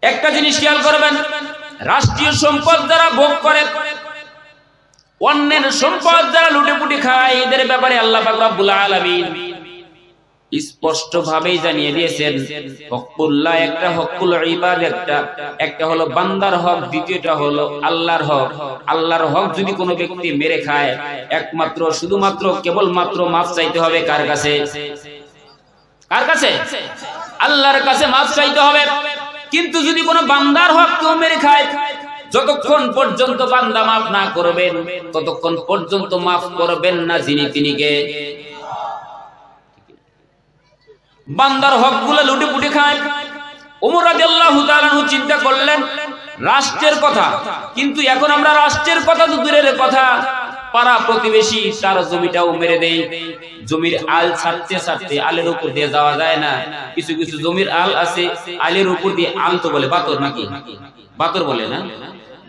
একটা জিনিস খেয়াল করবেন, রাষ্ট্রীয় সম্পদ যারা ভোগ করে, অন্যের সম্পদ যারা লুটেপুটি খায়, এদের ব্যাপারে আল্লাহ পাক রব্বুল আলামিন স্পষ্ট ভাবেই জানিয়ে দিয়েছেন, হকুল্লাহ একটা, হকুল ইবাদ একটা হলো বান্দার হক, দ্বিতীয়টা হলো আল্লাহর হক। আল্লাহর হক যদি কোনো ব্যক্তি মেরে খায়, একমাত্র শুধুমাত্র কেবলমাত্র মাফ চাইতে হবে কার কাছে? কার কাছে? আল্লাহর কাছে মাফ চাইতে হবে। কিন্তু যদি কোনো বান্দার হক কেউ মেরে খায়, যতক্ষণ পর্যন্ত বান্দা মাফ না করবেন, ততক্ষণ পর্যন্ত মাফ করবেন না যিনি তিনিকে। বান্দার হকগুলো লুটেপুটে খায়। ওমর রাদিয়াল্লাহু তাআলা চিন্তা করলেন রাষ্ট্রের কথা, কিন্তু এখন আমরা রাষ্ট্রের কথা তো দূরের কথা, পাড়া প্রতিবেশী তার জমিটাও মেরে দেই। জমির আল ছাড়তে ছাড়তে আলের উপর দিয়ে যাওয়া যায় না। কিছু কিছু জমির আল আছে, আলের উপর দিয়ে, আল তো বলে বাতর, নাকি বাতর বলে না?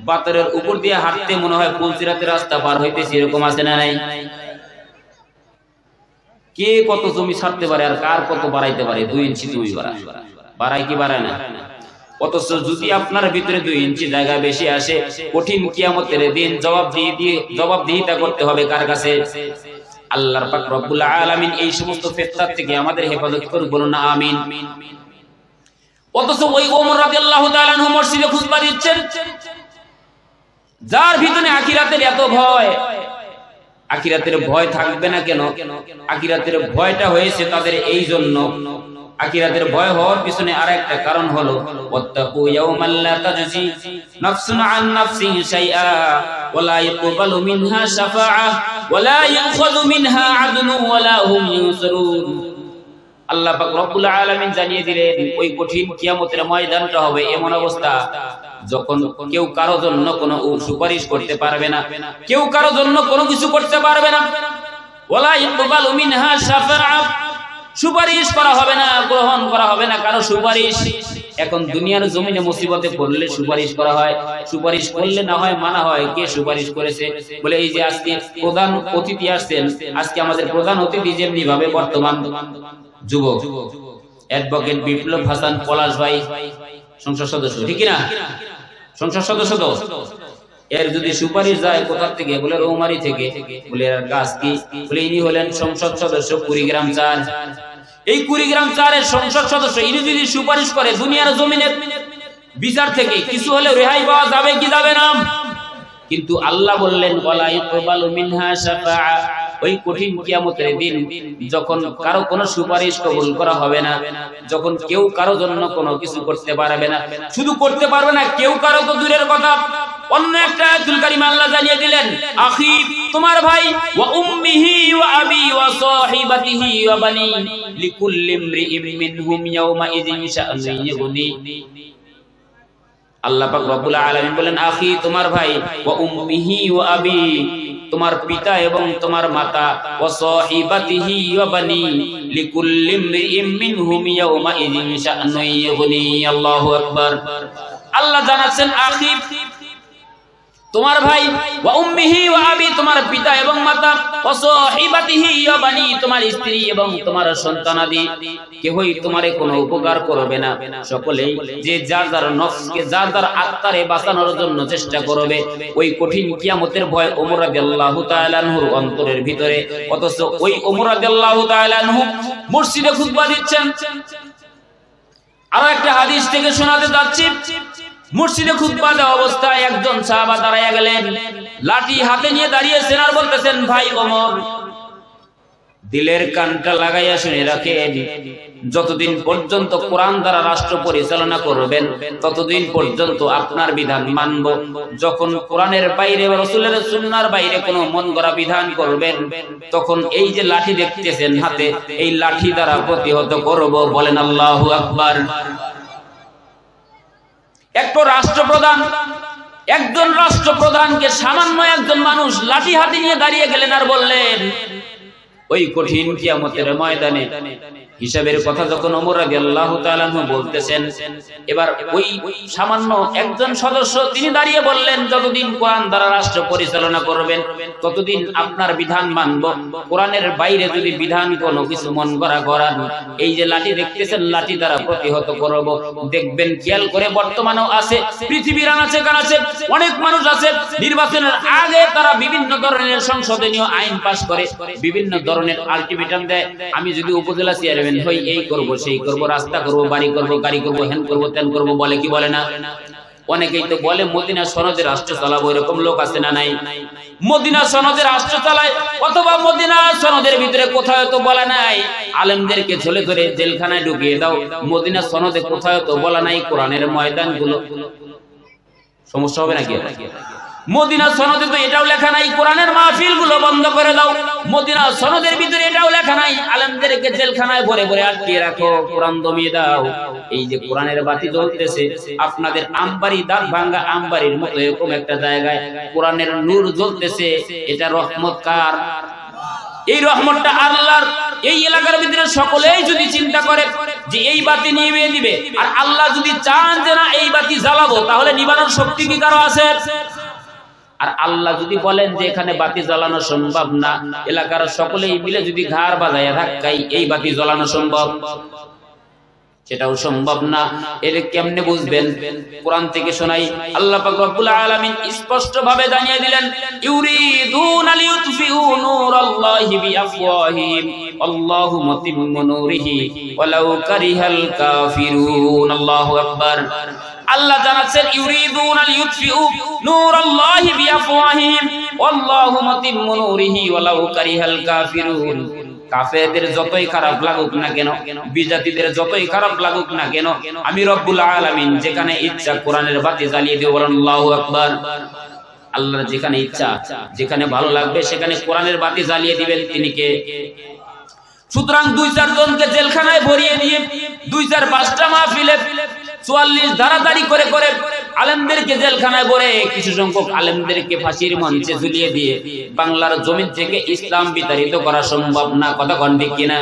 বাতরের উপর দিয়ে হাঁটতে মনে হয় পুলসিরাতের রাস্তা পার হইতেছে, এরকম আছে না নাই? কে কত জমি ছাড়তে পারে আর কার কত বাড়াইতে পারে? 2 ইঞ্চি জমি বাড়ায় কি বাড়ায় না? অথচ যদি আপনার ভিতরে 2 ইঞ্চি জায়গা বেশি আসে, কঠিন কিয়ামতের দিন জবাবদিহিতা করতে হবে কার কাছে? আল্লাহর পাক রব্বুল আলামিন এই সমস্ত ফিতনা থেকে আমাদের হেফাজত করুন, বলুন না আমিন। অথচ ওই ওমর রাদিয়াল্লাহু তাআলা আনহু মসজিদে খুতবা দিচ্ছেন, যার ভিতরে আখিরাতের এত ভয়। আখিরাতের ভয় থাকবে না কেন? আখিরাতের ভয়টা হয়েছে তাদের এই জন্য। আখিরাতের ভয় হওয়ার পিছনে আরেকটা কারণ হলো, ওয়াত্তাকু ইয়াওমান লা তাজজি নাফসুন আন নাফসিন শাইআ ওয়া লা ইয়াকবালু মিনহা শাফাআ ওয়া লা ইয়াখযু মিনহা আদলু ওয়া লা হুম ইউনসারুন। আল্লাহ পাক রব্বুল আলামিন জানিয়ে দিলেন, ওই কঠিন কিয়ামতের ময়দানটা হবে এমন অবস্থা যখন কেউ কারো জন্য কোনো সুপারিশ করতে পারবে না, কেউ কারো জন্য কোনো কিছু করতে পারবে না। ওয়ালা ইয়াকবালু মিনহা শাফাআ, সুপারিশ করা হবে না, গ্রহণ করা হবে না কারো সুপারিশ। এখন দুনিয়ার জমিনে মুসিবতে পড়লে সুপারিশ করা হয়, সুপারিশ করলে না হয় মানা হয়। কে সুপারিশ করেছে? বলে এই যে আজকে প্রধান অতিথি আসছেন, আজকে আমাদের প্রধান অতিথি যেমনি ভাবে বর্তমান যুবক অ্যাডভোকেট বিপ্লব হাসান পলাশ ভাই সংসদ সদস্য, ঠিক না? সংসদ সদস্য তো, এর যদি সুপারিশ যায় কোথা থেকে? বলে রৌমারি থেকে। বলে এর কাজ কি? বলে ইনি হলেন সংসদ সদস্য কুড়িগ্রাম 4। এই কুড়িগ্রাম 4 এর সংসদ সদস্য, ইনি যদি সুপারিশ করে দুনিয়ার জমিনের বিচার থেকে কিছু হলে রেহাই পাওয়া যাবে কি যাবে না? কিন্তু আল্লাহ বললেন ওয়ালা ইয়াকবালু মিনহা শাফাআ, ওই কঠিন কিয়ামতের দিন যখন কারো কোনো সুপারিশ কবুল করা হবে না, যখন কেউ কারো জন্য কোনো কিছু করতে পারবে না, শুধু করতে পারবে না, কেউ কারো তো দূরের কথা, অন্য একটা আয়াতুল কারিমা আল্লাহ জানিয়ে দিলেন, আখি তোমার ভাই, ওয়া উম্মিহি ওয়া আবি ওয়া সাহিবাতিহি ওয়া বানি লিকুল্লি ইমরিইম মিনহুম ইয়াওমা ইযিন শাআনুন ইগনি। আল্লাহ পাক রব্বুল আলামিন বলেন, আখি তোমার ভাই, ওয়া উম্মিহি ওয়া আবি তোমার পিতা এবং তোমার মাতা, ওয়া সাহিবাতিহি ওয়া বানি লিকুল্লি ইমরিইম মিনহুম ইয়াওমা ইযিন শাআনুন ইগনি। আল্লাহু আকবার। আল্লাহ জানাচ্ছেন আখি তোমার ভাই, ওয়া উম্মিহি ওয়া আবি তোমার পিতা এবং মাতা, ওয়া সাহিবাতিহি ওয়া বানি তোমার স্ত্রী এবং তোমার সন্তানাদি, কেউই তোমারে কোনো উপকার করবে না। সকলেই যে যার যার নফসকে, যার যার আত্মারে বাঁচানোর জন্য চেষ্টা করবে। ওই কঠিন কিয়ামতের ভয় ওমর রাদিয়াল্লাহু তাআলা আনহুর অন্তরের ভিতরে। অথচ ওই ওমর রাদিয়াল্লাহু তাআলা আনহু মসজিদে খুতবা দিচ্ছেন। আরো একটা হাদিস থেকে শোনাতে যাচ্ছি, মসজিদে খুতবা দেওয়া অবস্থায় একজন সাহাবা দাঁড়াইয়া গেলেন, লাঠি হাতে নিয়ে দাঁড়িয়েছেন আর বলতেছেন, ভাই ওমর, দিলের কানটা লাগাইয়া শুনে রাখেন, যতদিন পর্যন্ত কোরআন দ্বারা রাষ্ট্র পরিচালনা করবেন ততদিন পর্যন্ত আপনার বিধান মানব। যখন কোরআনের বাইরে বা রাসূলের সুন্নাহর বাইরে কোনো মন গড়া বিধান করবেন, তখন এই যে লাঠি দেখতেছেন হাতে, এই লাঠি দ্বারা প্রতিহত করব। বলেন আল্লাহু আকবার। একজন রাষ্ট্রপ্রধানকে সামান্য একজন মানুষ লাঠি হাতে নিয়ে দাঁড়িয়ে গেলেন আর বললেন, ওই কঠিন কিয়ামতের ময়দানে হিসাবের কথা যখন ওমর রাদিয়াল্লাহু তাআলা বলতেছেন, এবার ওই সামান্য একজন সদস্য তিনি দাঁড়িয়ে বললেন, যতদিন কোরআন দ্বারা রাষ্ট্র পরিচালনা করবেন ততদিন আপনার বিধান মানব, কোরআনের বাইরে যদি বিধান কোনো কিছু মন করা করান, এই যে লাঠি দেখতেছেন লাঠি দ্বারা প্রতিহত করব। দেখবেন খেয়াল করে বর্তমানেও আছে, পৃথিবীর আনাচে কানাচে অনেক মানুষ আছে, নির্বাচনের আগে তারা বিভিন্ন ধরনের সংশোধনীয় আইন পাস করে, বিভিন্ন ধরনের আলটিমেটাম দেয়, আমি যদি উপজেলা চেয়ারম্যান হই এই করব সেই করব, রাস্তা করব, বাড়ি করব, গাড়ি করব, হেন করব, তেন করব, বলে কি বলে না? অনেকেই তো বলে মদিনা সনদে রাষ্ট্র চালাবো, এরকম লোক আছে না নাই? মদিনা সনদে রাষ্ট্র চালায়, অথবা মদিনা সনদের ভিতরে কোথাও তো বলা নাই আলেমদেরকে ঝুলে ধরে জেলখানায় ঢুকিয়ে দাও, মদিনা সনদে কোথাও তো বলা নাই কোরআনের ময়দানগুলো। সমস্যা হবে নাকি? মদিনা সনদে তো এটাও লেখা নাই কোরআনের মাহফিল গুলো বন্ধ করে দাও, মদিনা সনদের ভিতরে এটাও লেখা নাই আলেমদেরকে জেলখানায় ভরে ভরে আটকে রাখো, কোরআন দমিয়ে দাও। এই যে কোরআনের বাতি জ্বলতেছে আপনাদের আমবাড়ি, দাঁত ভাঙ্গা আমবাড়ির মতো এরকম একটা জায়গায় কোরআনের নূর জ্বলতেছে, এটা রহমত কার? এই রহমতটা আল্লাহর। এই এলাকার ভিতরে সকলেই যদি চিন্তা করে যে এই বাতি নিভিয়ে দিবে, আর আল্লাহ যদি চান যে না এই বাতি জ্বালাবো, তাহলে নিবানোর শক্তি কি কারো আছে? আর আল্লাহ যদি বলেন যে এখানে বাতি জ্বালানো সম্ভব না, এলাকার সকলেই মিলে যদি ঘাড় বাজায় ধাক্কাই এই বাতি জ্বালানো সম্ভব? সেটাও সম্ভব না। এর কেমনে বুঝবেন? কোরআন থেকে শোনাই, আল্লাহ পাক রব্বুল আলামিন স্পষ্ট ভাবে জানিয়ে দিলেন, ইউরিদুনা লিইউতফিউ নূরাল্লাহি বিআফওয়াহিহিম আল্লাহু মুতিম্মু নূরিহি ওয়ালাউ কারিহাল কাফিরুন। আল্লাহু আকবার। আল্লাহ জানাচ্ছেন ইউরিদুনা লিইউতফিউ নূরাল্লাহি বিআফওয়াহিহিম আল্লাহু মুতিম্মু নূরিহি ওয়ালাউ কারিহাল কাফিরুন। কাফেরদের যতই খারাপ লাগুক না কেন, বিজাতিদের যতই খারাপ লাগুক না কেন, আমি রব্বুল আলামিন যেখানে ইচ্ছা কোরআনের বাতি জ্বালিয়ে দেব। বলেন আল্লাহু আকবার। আল্লাহর যেখানে ইচ্ছা, যেখানে ভালো লাগবে সেখানে কোরআনের বাতি জ্বালিয়ে দিবেন। তিনি কে? সুতরাং 2-4 জনকে জেলখানায় ভরিয়ে দিয়ে 2-4-5টা মাহফিলে 44 ধারাধারি করে করে আলেমদেরকে জেলখানায় ভরে কিছু সংখ্যক আলেমদেরকে ফাঁসির মঞ্চে ঝুলিয়ে দিয়ে বাংলার জমিন থেকে ইসলাম বিতাড়িত করা সম্ভব না। কথা কোন ঠিক কিনা?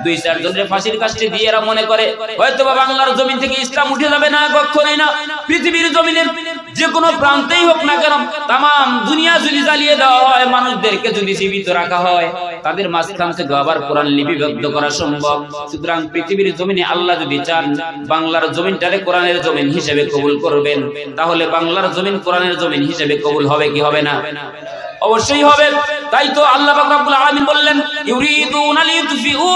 2-4 জনের ফাঁসির কাছে দিয়ে এরা মনে করে হয়তো বা বাংলার জমিন থেকে ইসলাম উঠে যাবে না, কখনোই না। পৃথিবীর জমিনের যে কোনো প্রান্তেই হোক না কেন, তাম দুনিয়া যদি জ্বালিয়ে দেওয়া হয়, মানুষদেরকে যদি জীবিত রাখা হয়, তাদের মাঝখান থেকে আবার কোরআন লিপিবদ্ধ করা সম্ভব। সুতরাং পৃথিবীর জমিনে আল্লাহ যদি চান বাংলার জমিনটারে কোরআনের জমিন হিসেবে কবুল করবেন, তাহলে বাংলার জমিন কোরআনের জমিন হিসেবে কবুল হবে কি হবে না? অবশ্যই হবে। তাই তো আল্লাহ পাক রব্বুল আলামিন বললেন, ইউরিদুনা লিইউতফিউ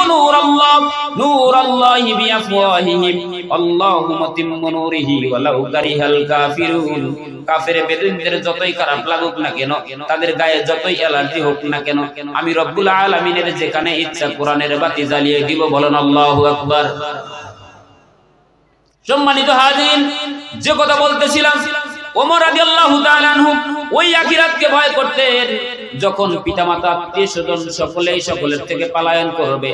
নূরাল্লাহি বিআফওয়াহিহিম আল্লাহু মুতিম্মু নূরিহি ওয়ালাউ কারিহাল কাফিরুন। কাফের বেদুইনদের যতই খারাপ লাগুক না কেন, তাদের গায়ে যতই অ্যালার্জি হোক না কেন, আমি রব্বুল আলামিনের যেখানে ইচ্ছা কোরআনের বাতি জ্বালিয়ে দিব। বলেন আল্লাহু আকবার। সম্মানিত হাজিরিন, যে কথা বলতেছিলাম, ওমর রাদিয়াল্লাহু তাআলা আনহু ওই আখিরাতকে ভয় করতেন। যখন পিতামাতা আত্মীয়স্বজন সকলেই সকলের থেকে পলায়ন করবে,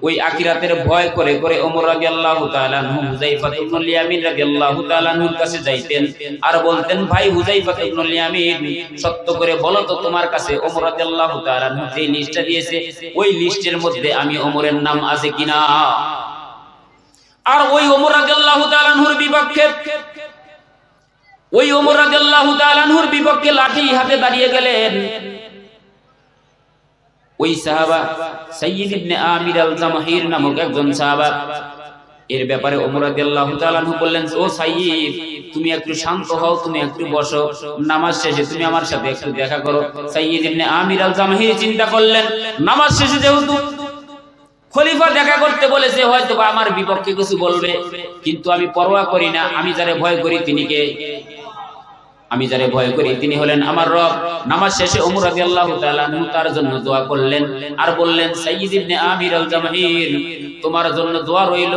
ওই আখিরাতের ভয় করে করে ওমর রাদিয়াল্লাহু তাআলা আনহু হুযায়ফা ইবনুল ইয়ামিন রাদিয়াল্লাহু তাআলা আনহুর কাছে যাইতেন আর বলতেন, ভাই হুযায়ফা ইবনুল ইয়ামিন, সত্য করে বলো তো তোমার কাছে ওমর রাদিয়াল্লাহু তাআলা আনহু যে লিস্টটা দিয়েছে ওই লিস্টের মধ্যে আমি ওমরের নাম আছে কিনা? আর ওই ওমর রাদিয়াল্লাহু তাআলা আনহুর বিপক্ষে লাঠি হাতে দাঁড়িয়ে গেলেন ওই সাহাবা সাইয়্যিদ ইবনে আমির আল-জামাহির নামক একজন সাহাবা। এর ব্যাপারে ওমর রাদিয়াল্লাহু তাআলা আনহু বললেন, ও সাইয়্যিদ, তুমি একটু শান্ত হও, তুমি একটু বসো, নামাজ শেষে তুমি আমার সাথে একটু দেখা করো। সাইয়্যিদ ইবনে আমির আল-জামাহির চিন্তা করলেন, নামাজ শেষে যেহেতু খলিফা দেখা করতে বলেছে, হয়তো বা আমার বিপক্ষে কিছু বলবে, কিন্তু আমি পরোয়া করি না। আমি যারে ভয় করি তিনি কে? আমি যারে ভয় করি তিনি হলেন আমার রব। নামাজ শেষে ওমর রাদিয়াল্লাহু তাআলা আনহু তার জন্য দোয়া করলেন আর বললেন, সাইয়্যিদ ইবনে আমির আল-জামাহির, তোমার জন্য দোয়া রইল।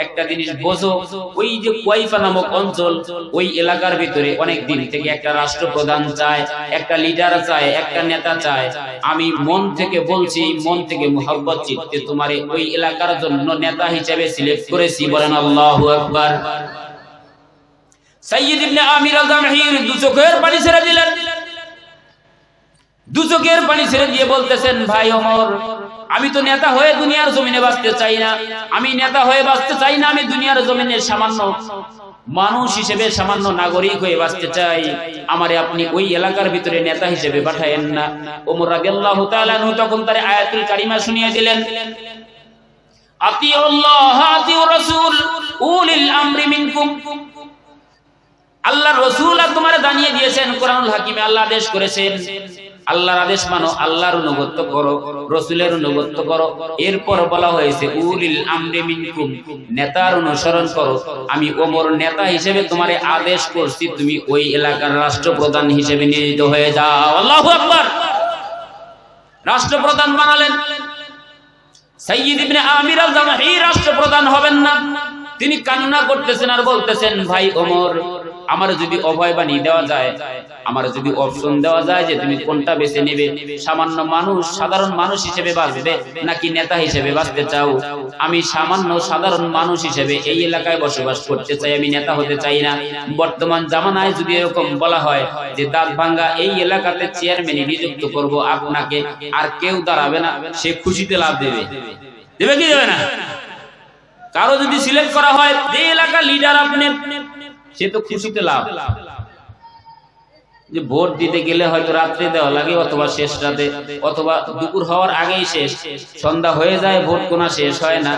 একটা জিনিস বোঝো, ওই যে কুয়াইফা নামক অঞ্চল, ওই এলাকার ভিতরে অনেক দিন থেকে একটা রাষ্ট্রপ্রধান চায়, একটা লিডার চায়, একটা নেতা চায়। আমি মন থেকে বলছি, মন থেকে মুহাব্বত চিত্তে তোমারে ওই এলাকার জন্য নেতা হিসেবে সিলেক্ট করেছি। বলেন আল্লাহু আকবার। সাইয়্যিদ ইবনে আমির আল-জামাহির দু চোখের পানি ছেড়ে দিলেন। দু চোখের পানি ছেড়ে দিয়ে বলতেছেন, ভাই ওমর, আমি তো নেতা হয়ে দুনিয়ার জমিনে বাঁচতে চাই না, আমি নেতা হয়ে বাঁচতে চাই না, আমি দুনিয়ার জমিনে সামান্য মানুষ হিসেবে, সামান্য নাগরিক হয়ে বাঁচতে চাই, আমারে আপনি ওই এলাকার ভিতরে নেতা হিসেবে পাঠায়েন না। ওমর রাদিয়াল্লাহু তাআলা আনহু তখন তার আয়াতুল কারিমা শুনিয়ে দিলেন, আতিউল্লাহ আতিউর রাসূল উলিল আমরি মিনকুম। আল্লাহর রাসূল তোমারে জানিয়ে দিয়েছেন, কোরআনুল হাকিমে আল্লাহ আদেশ করেছেন, আল্লাহর আদেশ মানো, আল্লাহর অনুগত্য করো, রাসূলের অনুগত্য করো। এরপর বলা হয়েছে উলিল আমরি মিনকুম, নেতার অনুসরণ করো। আমি ওমর নেতা হিসেবে তোমারে আদেশ করছি, তুমি ওই এলাকার রাষ্ট্রপ্রধান হিসেবে নিয়োজিত হয়ে যাও। আল্লাহু আকবার। রাষ্ট্রপ্রধান বানালেন। সাইয়্যিদ ইবনে আমির আল-জামাহি রাষ্ট্রপ্রধান হবেন না। তিনি কান্না করতেছেন আর বলতেছেন, ভাই ওমর, আমার যদি অভয় বাণী দেওয়া যায়, আমার যদি অপশন দেওয়া যায় যে তুমি কোনটা বেছে নেবে, সামান্য মানুষ, সাধারণ মানুষ হিসেবে বাঁচবে নাকি নেতা হিসেবে বাঁচতে চাও? আমি সামান্য সাধারণ মানুষ হিসেবে এই এলাকায় বসবাস করতে চাই, আমি নেতা হতে চাই না। বর্তমান জামানায় যদি এরকম বলা হয় যে দাঁতভাঙ্গা এই এলাকাতে চেয়ারম্যান নিযুক্ত করব আপনাকে, আর কেউ দাঁড়াবে না, সে খুশিতে লাভ দেবে। দেবে কি দেবে না? কারো যদি সিলেক্ট করা হয় যে এলাকার লিডার আপনি, সে তো খুশিতে লাভ। যে ভোট দিতে গেলে হয়তো রাত্রে দেওয়া লাগে, অথবা শেষ রাতে, অথবা দুপুর হওয়ার আগেই শেষ, সন্ধ্যা হয়ে যায়, ভোট গোনা শেষ হয় না।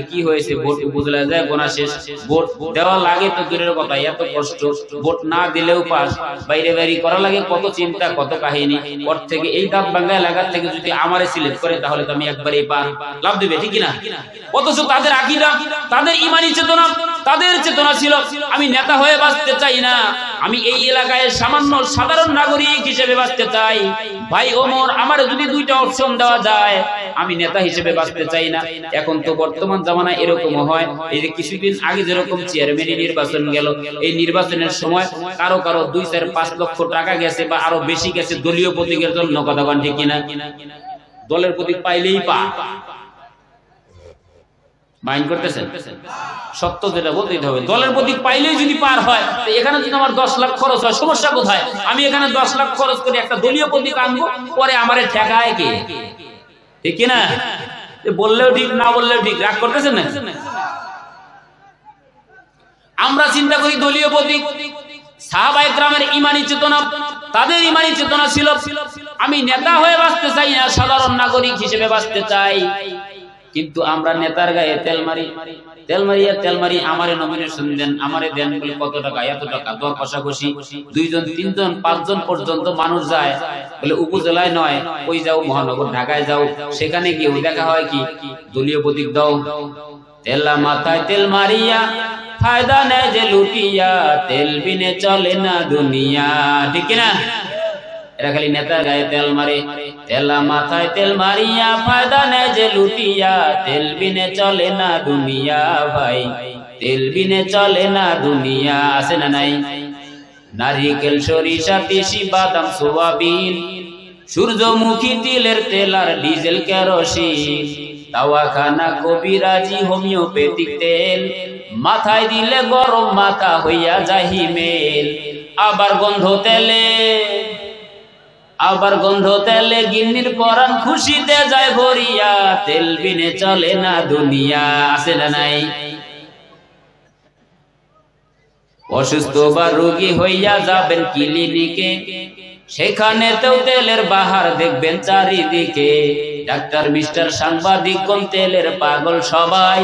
কি হয়েছে? ভোট বুঝলা যায়, গোনা শেষ। ভোট দেওয়া লাগে তো দূরের কথা, এত কষ্ট, ভোট না দিলেও পাস, বাইরে বাইরে করা লাগে, কত চিন্তা, কত কাহিনী। ওর থেকে এই দাঁতভাঙ্গা এলাকার থেকে যদি আমারে সিলেক্ট করে, তাহলে তো আমি একবারেই পার, লাভ দেবে, ঠিক না? অথচ তাদের আকীদা, তাদের ঈমানী চেতনা, তাদের চেতনা ছিল আমি নেতা হয়ে বাঁচতে চাই না, আমি এই এলাকায় সামান্য সাধারণ নাগরিক হিসেবে বাঁচতে চাই। ভাই ওমর, আমার যদি দুইটা অপশন দেওয়া যায়, আমি নেতা হিসেবে বাঁচতে চাই না। এখন তো বর্তমান জামানায় এরকম হয়, এই যে কিছুদিন আগে যেরকম চেয়ারম্যান নির্বাচন গেল, এই নির্বাচনের সময় কারো কারো 2, 4, 5 লক্ষ টাকা গেছে বা আরো বেশি গেছে দলীয় প্রতীকের জন্য। কথা বলেন ঠিক কিনা? দলের প্রতীক পাইলেই পা মাইন্ড করতেছেন? সত্য যেটা বলতেই হবে, দলের প্রতীক পাইলেই যদি পার হয়, এখানে যদি আমার 10 লাখ খরচ হয়, সমস্যা কোথায়? আমি এখানে 10 লাখ খরচ করে একটা দলীয় প্রতীক আনবো, পরে আমারে ঠেকায় কে? ঠিক কিনা? বললেও ঠিক, না বললেও ঠিক। রাগ করতেছেন না? আমরা চিন্তা করি দলীয় প্রতীক। সাহাবায়ে কেরামের ঈমানী চেতনা, তাদের ঈমানী চেতনা ছিল আমি নেতা হয়ে বাঁচতে চাই না, সাধারণ নাগরিক হিসেবে বাঁচতে চাই। কিন্তু আমরা নেতার গায়ে তেল মারি, তেল মারিয়া তেল মারি, আমারে নমিনেশন দেন, আমারে দেন বলে কত টাকা, এত টাকা, দর কষাকষি, 2 জন 3 জন 5 জন পর্যন্ত মানুষ যায়। বলে উপজেলায় নয়, ওই যাও মহানগর ঢাকায় যাও, সেখানে গিয়ে দেখা হয় কি দলীয় প্রতীক দাও। তেলা মাথায় তেল মারিয়া ফায়দা নেয় যে লুটিয়া, তেল বিনে চলে না দুনিয়া, ঠিক না? এরা খালি নেতার গায়ে তেল মারে। তেলা মাথায় তেল মারিয়া ফায়দা নেয় যে লুটিয়া, তেল বিনে চলে না দুনিয়া, ভাই তেল বিনে চলে না দুনিয়া। আছে না নাই? নারিকেল, সরিষা, তিসি, বাদাম, সোয়াবিন, সূর্যমুখী, তিলের তেল আর ডিজেল, কেরোসিন, দাওয়াখানা, কবিরাজি, হোমিওপ্যাথিক তেল, মাথায় দিলে গরম মাথা হইয়া যায় হিমেল। আবার গন্ধ তেলে, আবার গন্ধ তেলে গিন্নির পরাণ খুশিতে যায় ভরিয়া, তেল বিনে চলে না দুনিয়া। আছে না নাই? অসুস্থ বা রোগী হইয়া যাবেন ক্লিনিকে, সেখানেতেও তেলের বাহার দেখবেন চারিদিকে। ডাক্তার, মিস্টার, সাংবাদিক, কোন তেলের পাগল সবাই,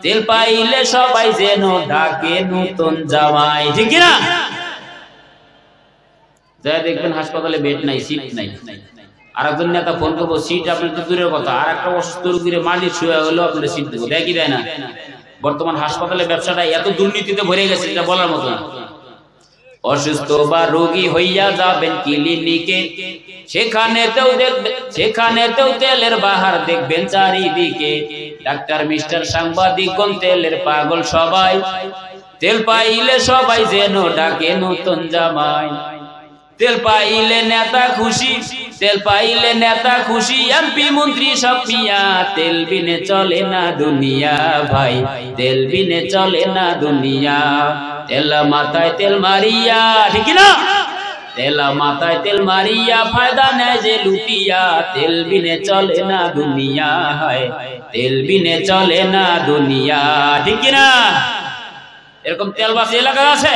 তেল পাইলে সবাই যেন ডাকে নতুন জামাই, ঠিক না? যা দেখবেন হাসপাতালে বেড নাই, সিট নাই, আর একজন নেতা ফোন করবো, সিট আপনার তো দূরের কথা, আর একটা অসুস্থ রোগীর মালিক শুয়ে হলেও আপনার সিট দেবো, দেয় কি দেয় না? বর্তমান হাসপাতালে ব্যবসাটা এত দুর্নীতিতে ভরে গেছে, এটা বলার মতো না। অসুস্থ বা রোগী হইয়া যাবেন ক্লিনিকে, সেখানেতেও তেলের বাহার দেখবেন চারিদিকে। ডাক্তার, মিস্টার, সাংবাদিক, কোন তেলের পাগল সবাই, তেল পাইলে সবাই যেন ডাকে নতুন জামাই। তেল পাইলে নেতা খুশি, তেল পাইলে নেতা খুশি, এমপি, মন্ত্রী সব মিয়া, তেল বিনে চলে না দুনিয়া, ভাই তেল বিনে চলে না দুনিয়া। তেলা মাথায় তেল মারিয়া, ঠিক না? তেলা মাথায় তেল মারিয়া ফায়দা নেয় যে লুটিয়া, তেল বিনে চলে না দুনিয়া, হয় তেল বিনে চলে না দুনিয়া। ঠিক কিনা? এরকম তেলবাসী এলাকা আছে,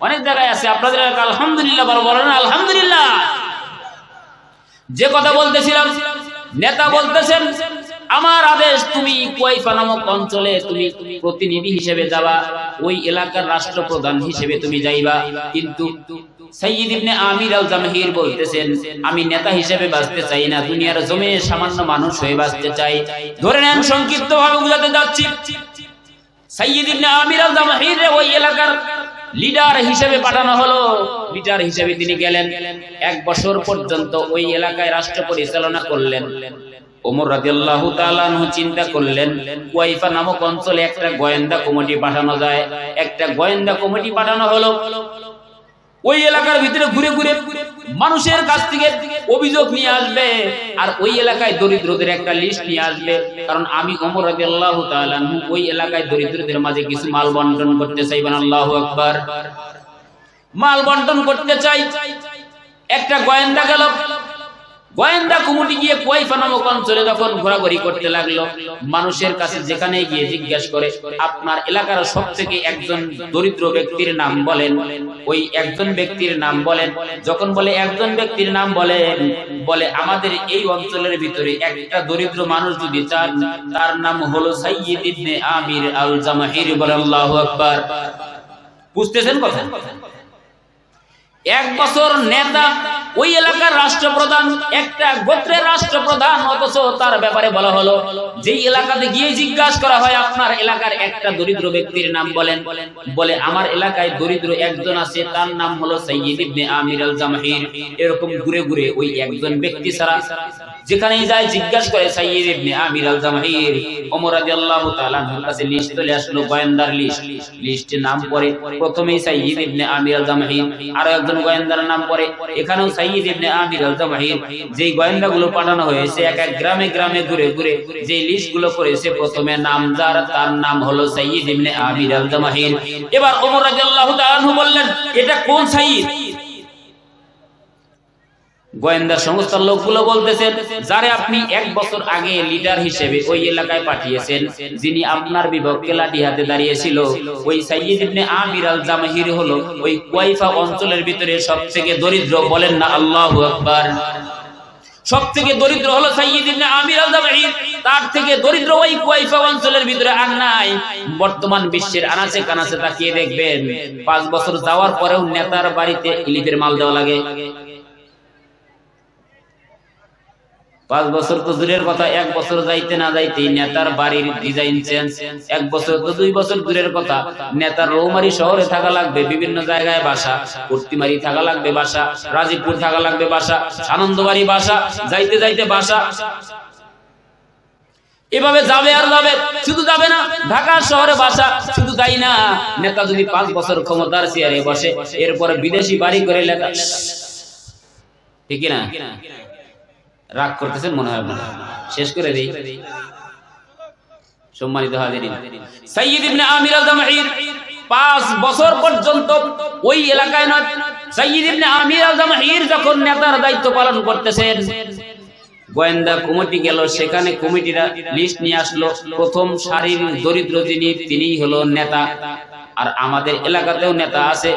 অনেক জায়গায় আছে। আপনাদের এলাকা আলহামদুলিল্লাহ বলেন আলহামদুলিল্লাহ। যে কথা বলতেছিলাম, নেতা বলতেছেন আমার আদেশ, তুমি কুয়াইফা নামক অঞ্চলে তুমি প্রতিনিধি হিসেবে যাবা, ওই এলাকার রাষ্ট্রপ্রধান হিসেবে তুমি যাইবা। কিন্তু সাইয়্যিদ ইবনে আমির আল জামহির বলতেছেন আমি নেতা হিসেবে বাঁচতে চাই না, দুনিয়ার জমে সামান্য মানুষ হয়ে বাঁচতে চাই। ধরে নেন, সংক্ষিপ্ত ভাবে বুঝাতে যাচ্ছি, সাইয়্যিদ ইবনে আমির আল জামহির ওই এলাকার লিডার হিসেবে পাঠানো হলো। লিডার হিসেবে তিনি গেলেন, 1 বছর পর্যন্ত ওই এলাকায় রাষ্ট্র পরিচালনা করলেন। ওমর রাদিয়াল্লাহু তাআলা আনহু চিন্তা করলেন কুয়াইফা নামক অঞ্চলে একটা গোয়েন্দা কমিটি পাঠানো যায়। একটা গোয়েন্দা কমিটি পাঠানো হলো, ওই এলাকার ভিতরে ঘুরে ঘুরে মানুষের কাছ থেকে অভিযোগ নিয়ে আসবে, আর ওই এলাকায় দরিদ্রদের একটা লিস্ট নিয়ে আসবে। কারণ আমি ওমর রাদিয়াল্লাহু তাআলা আনহু ওই এলাকায় দরিদ্রদের মাঝে কিছু মাল বন্টন করতে চাই। আল্লাহু আকবার। মাল বন্টন করতে চাই। একটা গোয়েন্দা গেল, গোয়েন্দা কমিটি গিয়ে কুয়াইফা নামক অঞ্চলে যখন ঘোরাঘুরি করতে লাগলো, মানুষের কাছে যেখানে গিয়ে জিজ্ঞাসা করে আপনার এলাকার সবথেকে একজন দরিদ্র ব্যক্তির নাম বলেন, ওই একজন ব্যক্তির নাম বলেন। যখন বলে একজন ব্যক্তির নাম বলেন, বলে আমাদের এই অঞ্চলের ভিতরে একটা দরিদ্র মানুষ যদি চান, তার নাম হলো সাইয়্যিদ ইবনে আমির আল জামহির। আল্লাহু আকবার। বুঝতেছেন কথা? 1 বছর নেতা, ওই এলাকার রাষ্ট্রপ্রধান, একটা গোত্রের রাষ্ট্রপ্রধান, অথচ তার ব্যাপারে বলা হলো যে এলাকাতে গিয়ে জিজ্ঞাসা করা হয় আপনার এলাকার একটা দরিদ্র ব্যক্তির নাম বলেন, বলে আমার এলাকায় দরিদ্র একজন আছে, তার নাম হলো সাইয়্যিদ ইবনে আমির আল জামহির। এরকম ঘুরে ঘুরে ওই একজন ব্যক্তি ছাড়া যেখানেই যায় জিজ্ঞাসা করে সাইয়্যিদ ইবনে আমির আল জামহির। ওমর রাদিয়াল্লাহু তাআলা আনহুর কাছে লিস্ট চলে আসলো, গোয়েন্দার লিস্ট। লিস্টে নাম পড়ে প্রথমেই সাইয়্যিদ ইবনে আমির আল জামহির, আরো একজন গোয়েন্দার নাম পড়ে, এখানেও সাইয়্যিদ ইবনে আমির আল জামহির। যেই গোয়েন্দাগুলো পাঠানো হয়েছে এক এক গ্রামে গ্রামে ঘুরে ঘুরে যে লিস্টগুলো করেছে, প্রথমে নাম যার, তার নাম হলো সাইয়্যিদ ইবনে আমির আল জামহির। এবার ওমর রাদিয়াল্লাহু তাআলা আনহু বললেন এটা কোন সাইয়্যিদ? গোয়েন্দা সংস্থার লোকগুলো বলতেছেন যারে আপনি 1 বছর আগে লিডার হিসেবে ওই এলাকায় পাঠিয়েছেন, যিনি আপনার বিপক্ষে লাঠি হাতে দাঁড়িয়েছিল, ওই সাইয়্যিদ ইবনে আমির আল জামহির হলো ওই কুয়াইফা অঞ্চলের ভিতরে সবথেকে দরিদ্র। বলেন না আল্লাহু আকবার। সবথেকে দরিদ্র হলো সাইয়্যিদ ইবনে আমির আল জামহির, তার থেকে দরিদ্র ওই কুয়াইফা অঞ্চলের ভিতরে আর নাই। বর্তমান বিশ্বের আনাচে কানাচে তাকিয়ে দেখবেন 5 বছর যাওয়ার পরেও নেতার বাড়িতে ইলিপের মাল দেওয়া লাগে। 5 বছর তো দূরের কথা, 1 বছর যাইতে না যাইতেই নেতার বাড়ির ডিজাইন চেঞ্জ। 1 বছর তো 2 বছর দূরের কথা, নেতার রৌমারি শহরে থাকা লাগবে, বিভিন্ন জায়গায় বাসা, কুর্তিমারি থাকা লাগবে বাসা, রাজীবপুর থাকা লাগবে বাসা, আনন্দবাড়ি বাসা, যাইতে যাইতে বাসা। এভাবে যাবে আর যাবে, শুধু যাবে না, ঢাকা শহরে বাসা, শুধু তাই না, নেতা যদি 5 বছর ক্ষমতার চেয়ারে বসে, এরপরে বিদেশি বাড়ি করে লেখা। ঠিক না? রাগ করতেছেন মনে হয়, শেষ করে দেই। সম্মানিত হাজিরিন, সাইয়্যিদ ইবনে আমির আল জামহির 5 বছর পর্যন্ত ওই এলাকায় নয়। সাইয়্যিদ ইবনে আমির আল জামহির যখন নেতার দায়িত্ব পালন করতেছেন, গোয়েন্দা কমিটি গেল, সেখানে কমিটিরা লিস্ট নিয়ে আসলো, প্রথম সারির দরিদ্র যিনি, তিনিই হলো নেতা। আর আমাদের এলাকাতেও নেতা আছে,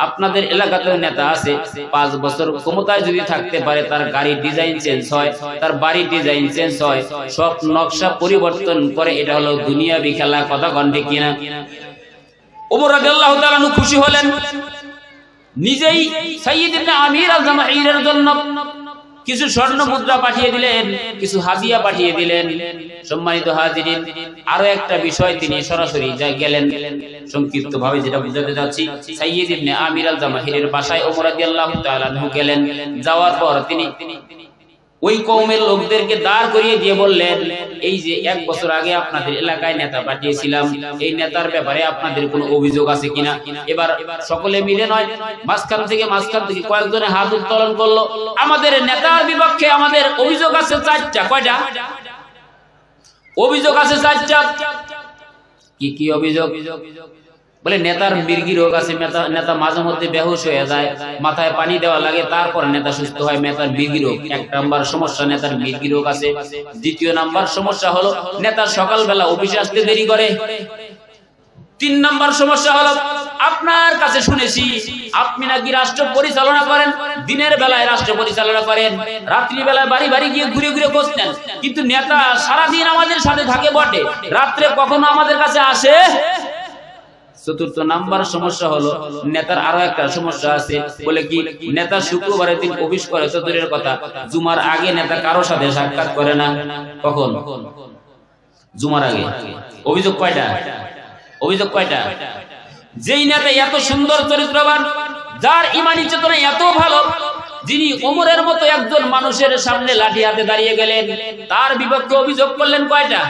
আপনাদের এলাকাতেও নেতা আছে। 5 বছর ক্ষমতায় যদি থাকতে পারে, তার গাড়ির ডিজাইন চেঞ্জ হয়, তার বাড়ির ডিজাইন চেঞ্জ হয়, সব নকশা পরিবর্তন করে। এটা হলো দুনিয়াবি খেলা। কথা কোন ঠিক কিনা? ওমর রাদিয়াল্লাহু তাআলা আনহু খুশি হলেন, নিজেই সাইয়্যিদ ইবনে আমির আল জামহিরের জন্য কিছু স্বর্ণ মুদ্রা পাঠিয়ে দিলেন, কিছু হাদিয়া পাঠিয়ে দিলেন। সম্মানিত হাজিরিন, আরো একটা বিষয় তিনি সরাসরি গেলেন, সংক্ষিপ্ত ভাবে যেটা বুঝাতে যাচ্ছি, সাইয়্যিদ ইবনে আমির আল জামহিরের বাসায় ওমর রাদিয়াল্লাহু তাআলা আনহু গেলেন। যাওয়ার পর তিনি ওই কওমের লোকদেরকে দাঁড় করিয়ে দিয়ে বললেন, এই যে 1 বছর আগে আপনাদের এলাকায় নেতা পাঠিয়েছিলাম, এই নেতার ব্যাপারে আপনাদের কোনো অভিযোগ আছে কিনা? এবার সকলে মিলে নয়, মাঝখান থেকে কয়েকজনে হাত উত্তোলন করলো। আমাদের নেতার বিপক্ষে আমাদের অভিযোগ আছে 4টা। কয়টা অভিযোগ আছে? 4টা। কি কি অভিযোগ? বলে নেতার মির্গি রোগ আছে, নেতা মাঝে মধ্যে বেহুশ হয়ে যায়, মাথায় পানি দেওয়া লাগে, তারপর নেতা সুস্থ হয়। নেতার মির্গি রোগ এক নাম্বার সমস্যা, নেতার মির্গি রোগ আছে। দ্বিতীয় নাম্বার সমস্যা হলো নেতা সকালবেলা অফিসে আসতে দেরি করে। 3 নাম্বার সমস্যা হলো আপনার কাছে শুনেছি আপনি নাকি রাষ্ট্র পরিচালনা করেন, দিনের বেলায় রাষ্ট্র পরিচালনা করেন, রাত্রি বেলায় বাড়ি বাড়ি গিয়ে ঘুরে ঘুরে খোঁজ নেন, কিন্তু নেতা সারাদিন আমাদের সাথে থাকে বটে, রাত্রে কখনো আমাদের কাছে আসে। 4র্থ নাম্বার সমস্যা হলো নেতার আরো একটা সমস্যা আছে, বলে কি নেতা শুক্রবারের দিন অফিস করে তো দূরের কথা, জুমার আগে নেতা কারো সাথে সাক্ষাৎ করে না। কখন? জুমার আগে। অভিযোগ কয়টা? অভিযোগ কয়টা? যেই নেতা এত সুন্দর চরিত্রবান, যার ইমানি চেতনা এত ভালো, যিনি ওমরের মতো একজন মানুষের সামনে লাঠি হাতে দাঁড়িয়ে গেলেন, তার বিপক্ষে অভিযোগ করলেন কয়টা?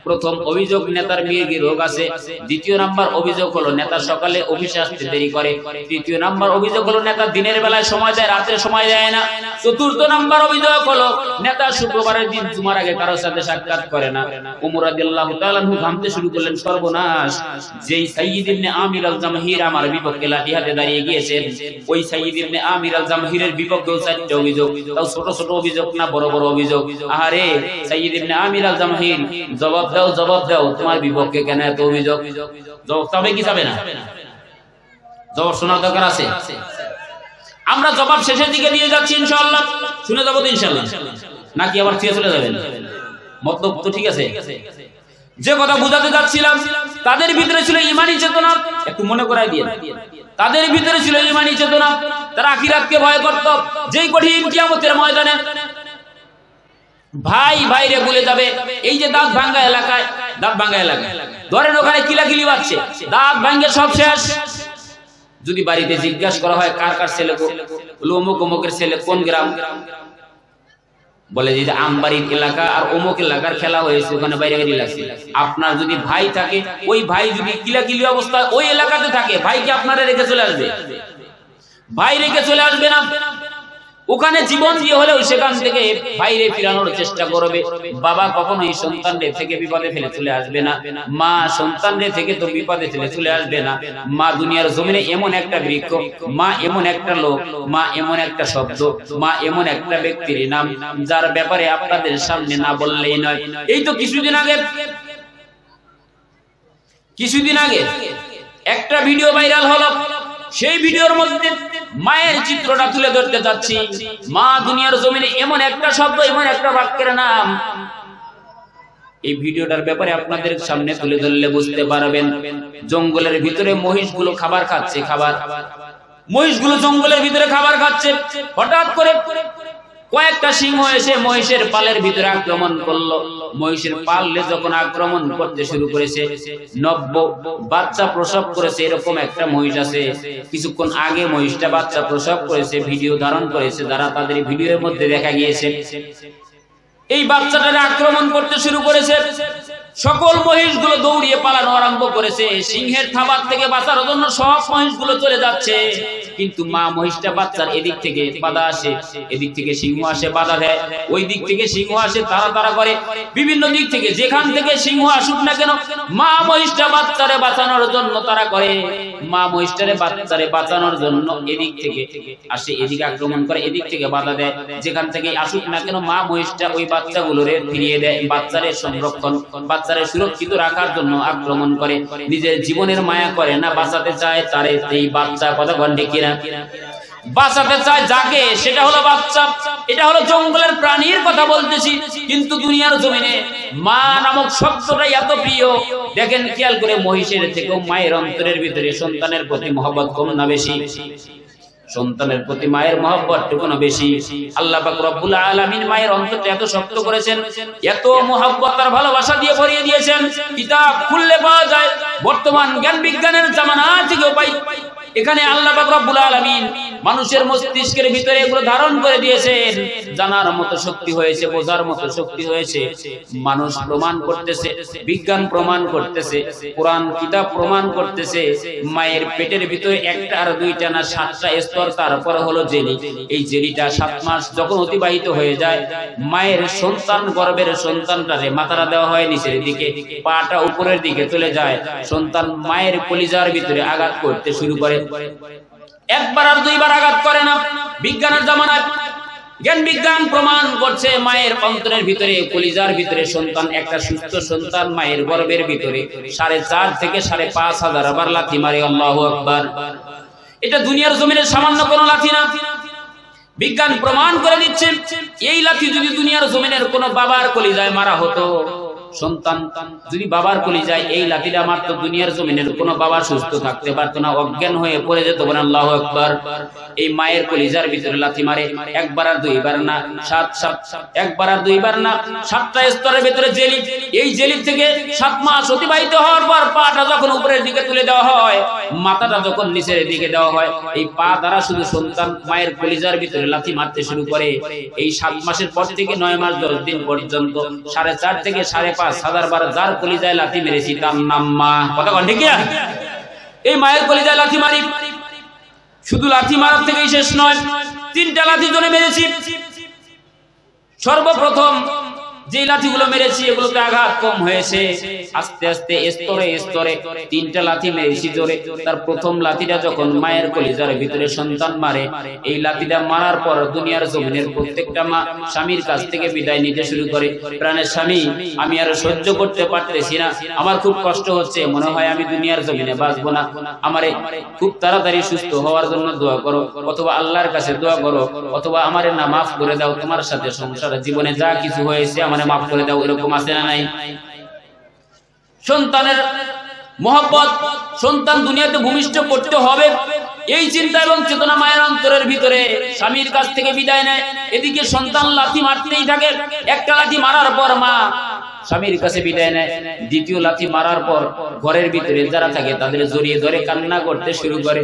প্রথম অভিযোগ নেতার মির্গি রোগ আছে। দ্বিতীয় নাম্বার অভিযোগ হলো নেতা সকালে অফিসে আসতে দেরি করে। তৃতীয় নাম্বার অভিযোগ হলো নেতা দিনের বেলায় সময় দেয়, রাতে সময় দেয় না। 4র্থ নাম্বার অভিযোগ হলো নেতা শুক্রবারের দিন জুমার আগে কারোর সাথে সাক্ষাৎ করে না। ওমর রাদিয়াল্লাহু তাআলা আনহু ঘামতে শুরু করলেন, সর্বনাশ, যেই সাইয়্যিদ ইবনে আমির আল জামহির আমার বিপক্ষে লাঠি হাতে দাঁড়িয়ে গিয়েছেন, ওই সাইয়্যিদ ইবনে আমির আল জামহিরের বিপক্ষেও 4টা অভিযোগ, তাও ছোট ছোট অভিযোগ না, বড় বড় অভিযোগ। আরে সাইয়্যিদ ইবনে আমির আল জামহির, জবাব দাও, তোমার বিপক্ষে কেন এত অভিযোগ? জবাব তবে কি যাবে না? জবাব শোনার দরকার আছে। আমরা জবাব শেষের দিকে দিয়ে যাচ্ছি, ইনশাআল্লাহ শুনে যাবো তো ইনশাআল্লাহ, নাকি আবার ফিরে চলে যাবেন? মতলব তো ঠিক আছে। যে কথা বুঝাতে যাচ্ছিলাম, তাদের ভিতরে ছিল ঈমানী চেতনা। একটু মনে করাই দিয়ে, তাদের ভিতরে ছিল ঈমানী চেতনা, তারা আখিরাতকে ভয় করত। যেই কঠিন কিয়ামতের ময়দানে ভাই ভাইরে বলে যাবে, এই যে দাঁত ভাঙ্গা এলাকায় ধরেন ওখানে কিলাকিলি বাজছে, দাঁত ভাঙ্গে সব শেষ। যদি বাড়িতে জিজ্ঞাসা করা হয় কার কার ছেলে, অমুক অমুকের ছেলে, কোন গ্রাম, বলে যে আমবাড়ির এলাকা আর অমুক এলাকার খেলা হয়েছে, ওখানে বাইরে গাড়ি লাগছে। আপনার যদি ভাই থাকে, ওই ভাই যদি কিলাকিলি অবস্থায় ওই এলাকাতে থাকে, ভাইকে আপনারা রেখে চলে আসবে? ভাই রেখে চলে আসবে না। ওখানে জীবন দিয়ে হলেও সেখান থেকে বাইরে ফিরানোর চেষ্টা করবে। বাবা কখনোই সন্তানদের থেকে বিপদে ফেলে চলে আসবে না, মা সন্তানদের থেকে তো বিপদে ফেলে চলে আসবে না। মা দুনিয়ার জমিনে এমন একটা বৃক্ষ, মা এমন একটা লোক, মা এমন একটা শব্দ, মা এমন একটা ব্যক্তির নাম, যার ব্যাপারে আপনাদের সামনে না বললেই নয়। এই তো কিছুদিন আগে একটা ভিডিও ভাইরাল হলো, সেই ভিডিওর মধ্যে মায়ের চিত্রটা তুলে ধরতে যাচ্ছি। মা দুনিয়ার জমিনে এমন একটা শব্দ, এমন একটা বাক্যের নাম, এই ভিডিওটার ব্যাপারে আপনাদের সামনে তুলে ধরলে বুঝতে পারবেন। জঙ্গলের ভিতরে মহিষগুলো খাবার খাচ্ছে, মহিষগুলো জঙ্গলের ভিতরে খাবার খাচ্ছে। হঠাৎ করে কয়েকটা সিংহ এসে মহিষের পালের ভিতরে আক্রমণ করলো। মহিষের পালে যখন আক্রমণ করতে শুরু করেছে, নব্য বাচ্চা প্রসব করেছে এরকম একটা মহিষ আছে। কিছুক্ষণ আগে মহিষটা বাচ্চা প্রসব করেছে, ভিডিও ধারণ করেছে, যারা তাদের ভিডিওর মধ্যে দেখা গিয়েছে। এই বাচ্চাটারে আক্রমণ করতে শুরু করেছে। সকল মহিষগুলো দৌড়িয়ে পালানো আরম্ভ করেছে। সিংহের থাবার থেকে বাঁচার জন্য সব মহিষগুলো চলে যাচ্ছে, কিন্তু মা মহিষটা বাচ্চার এদিক থেকে বাধা আসে, এদিক থেকে সিংহ আসে বাধা দেয়, ওই দিক থেকে সিংহ আসে তাড়া করে, বিভিন্ন দিক থেকে যেখান থেকে সিংহ আসুক না কেন, মা মহিষটা বাচ্চারে বাঁচানোর জন্য তারা করে। মা মহিষটারে বাচ্চারে বাঁচানোর জন্য এদিক থেকে আসে, এদিকে আক্রমণ করে, এদিক থেকে বাধা দেয়। যেখান থেকে আসুক না কেন মা মহিষটা ওই বাচ্চাগুলোরে ফিরিয়ে দেয়, বাচ্চারে সংরক্ষণ, বাচ্চারে সুরক্ষিত রাখার জন্য আক্রমণ করে। নিজের জীবনের মায়া করে না, বাঁচাতে চায় তারে। এই বাচ্চা কথা ঘন্টে কিনা বাঁচাতে চায় যাকে, সেটা হলো বাচ্চা। এটা হলো জঙ্গলের প্রাণীর কথা বলতেছি, কিন্তু দুনিয়ার জমিনে মা নামক শব্দটা এত প্রিয়। দেখেন খেয়াল করে, মহিষের থেকেও মায়ের অন্তরের ভিতরে সন্তানের প্রতি মহব্বত কম না বেশি? সন্তানের প্রতি মায়ের মহব্বত কোনো বেশি? আল্লাহ পাক রব্বুল আলামিন মায়ের অন্তরটা এত শক্ত করেছেন, এত মহব্বত আর ভালোবাসা দিয়ে ভরিয়ে দিয়েছেন। কিতাব খুললে পাওয়া যায়, বর্তমান জ্ঞান বিজ্ঞানের জামানা থেকেও পাই। এখানে আল্লাহ পাক রব্বুল আলামিন মানুষের মস্তিষ্কের ভিতরে এগুলো ধারণ করে দিয়েছেন, জানার মতো শক্তি হয়েছে, বোঝার মতো শক্তি হয়েছে। মানুষ প্রমাণ করতেছে, বিজ্ঞান প্রমাণ করতেছে, কোরআন কিতাব প্রমাণ করতেছে, মায়ের পেটের ভিতরে একটা আর দুইটা না 7টা স্তর, তারপরে হলো জেলি। এই জেলিটা 7 মাস যখন অতিবাহিত হয়ে যায়, মায়ের সন্তান, গর্ভের সন্তানটারে মাথাটা দেওয়া হয় নিচের দিকে, পাটা উপরের দিকে চলে যায়, সন্তান মায়ের কলিজার ভিতরে আঘাত করতে শুরু করে। একবার আর দুইবার আঘাত করে না। বিজ্ঞানের জামানায় জ্ঞান বিজ্ঞান প্রমাণ করছে মায়ের অন্তরের ভিতরে, কলিজার ভিতরে সন্তান, একটা সুস্থ সন্তান মায়ের গর্ভের ভিতরে 4.5 থেকে 5,500 বার লাথি মারে। আল্লাহু আকবার। এটা দুনিয়ার জমিনে সামান্য কোনো লাথি না। বিজ্ঞান প্রমাণ করে দিচ্ছে, এই লাথি যদি দুনিয়ার জমিনের কোনো বাবার কলিজায় মারা হতো, সন্তান যদি বাবার কলিজায় এই লাথিটা মারতো, দুনিয়ার জমিনের কোনো বাবা সুস্থ থাকতে পারতো না, অজ্ঞান হয়ে পড়ে যেত। বলেন আল্লাহু আকবার। এই মায়ের কলিজার ভিতরে লাথি মারে, একবার আর দুইবার না, 7 একবার আর দুইবার না, 7টা স্তরের ভিতরে জেলি। এই জেলি থেকে 7 মাস অতিবাহিত হওয়ার পর পাটা যখন উপরের দিকে তুলে দেওয়া হয়, মাথাটা যখন নিচের দিকে দেওয়া হয়, এই পা দ্বারা শুধু সন্তান মায়ের কলিজার ভিতরে লাথি মারতে শুরু করে। এই 7 মাসের পর থেকে 9 মাস 10 দিন পর্যন্ত 4.5 থেকে 5,500 বার যার কলিজায় লাথি মেরেছি তার নাম মা। কথা বল ঠিক না? এই মায়ের কলিজায় লাথি মারি, শুধু লাথি মারার থেকেই শেষ নয়, 3টা লাথি ধরে মেরেছি। সর্বপ্রথম যে লাঠিগুলো মেরেছি এগুলোতে আঘাত কম হয়েছে, আস্তে আস্তে স্তরে স্তরে 3টা লাথি মেরেছি জোরে। তার প্রথম লাথিটা যখন মায়ের কলিজার ভিতরে সন্তান মারে, এই লাথিটা মারার পর দুনিয়ার জমিনের প্রত্যেকটা মা স্বামীর কাছ থেকে বিদায় নিতে শুরু করে। প্রাণের স্বামী, আমি আর সহ্য করতে পারতেছি না, আমার খুব কষ্ট হচ্ছে, মনে হয় আমি দুনিয়ার জমিনে বাঁচবো না, আমারে খুব তাড়াতাড়ি সুস্থ হওয়ার জন্য দোয়া করো, অথবা আল্লাহর কাছে দোয়া করো, অথবা আমারে না মাফ করে দাও, তোমার সাথে সংসার জীবনে যা কিছু হয়েছে আমারে মাফ করে দাও। এরকম আছে না নাই? সন্তানের মহব্বত, সন্তান দুনিয়াতে ভূমিষ্ঠ করতে হবে, এই চিন্তা এবং চেতনা মায়ের অন্তরের ভিতরে। স্বামীর কাছ থেকে বিদায় নেয়, এদিকে সন্তান লাথি মারতেই থাকে। একটা লাথি মারার পর মা স্বামীর কাছে বিদায় নেয়, দ্বিতীয় লাথি মারার পর ঘরের ভিতরে যারা থাকে তাদের জড়িয়ে ধরে কান্না করতে শুরু করে।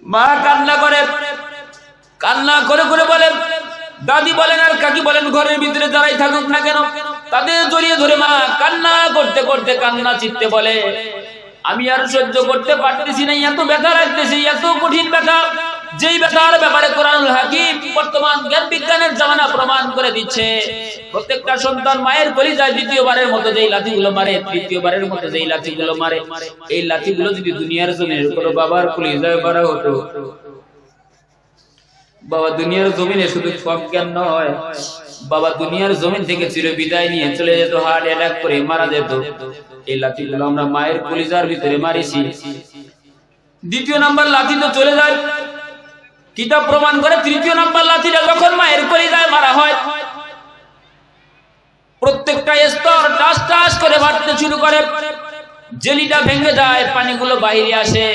মা কান্না করে, কান্না করে করে বলেন, দাদি বলেন আর কাকি বলেন, ঘরের ভিতরে যারাই থাকুক না কেন তাদের জড়িয়ে ধরে মা কান্না করতে করতে কান্না চিত্তে বলে, আমি আর সহ্য করতে পারতেছি না, এত ব্যথা লাগতেছে, এত কঠিন ব্যথা, যেই ব্যথার ব্যাপারে কোরআনুল হাকিম বর্তমান জ্ঞান বিজ্ঞানের জামানা প্রমাণ করে দিচ্ছে। প্রত্যেকটা সন্তান মায়ের কলিজায় দ্বিতীয়বারের মতো যেই লাথিগুলো মারে, তৃতীয়বারের মতো যেই লাথিগুলো মারে, এই লাথিগুলো যদি দুনিয়ার জমিনের কোনো বাবার কলিজায় মারা হতো, বাবা দুনিয়ার জমিনে শুধু অজ্ঞান নয়, বাবা দুনিয়ার জমিন থেকে চির বিদায় নিয়ে চলে যেত, হার্ট অ্যাটাক করে মারা যেত। এই লাঠিগুলো আমরা মায়ের কলিজার ভিতরে মারিছি। দ্বিতীয় নাম্বার লাঠি তো চলে যায়, কিতাব প্রমাণ করে তৃতীয় নাম্বার লাঠিটা যখন মায়ের কলিজায় মারা হয়, প্রত্যেকটা স্তর টাস টাস করে বাড়তে শুরু করে, জেলিটা ভেঙে যায়, পানিগুলো বাইরে আসে।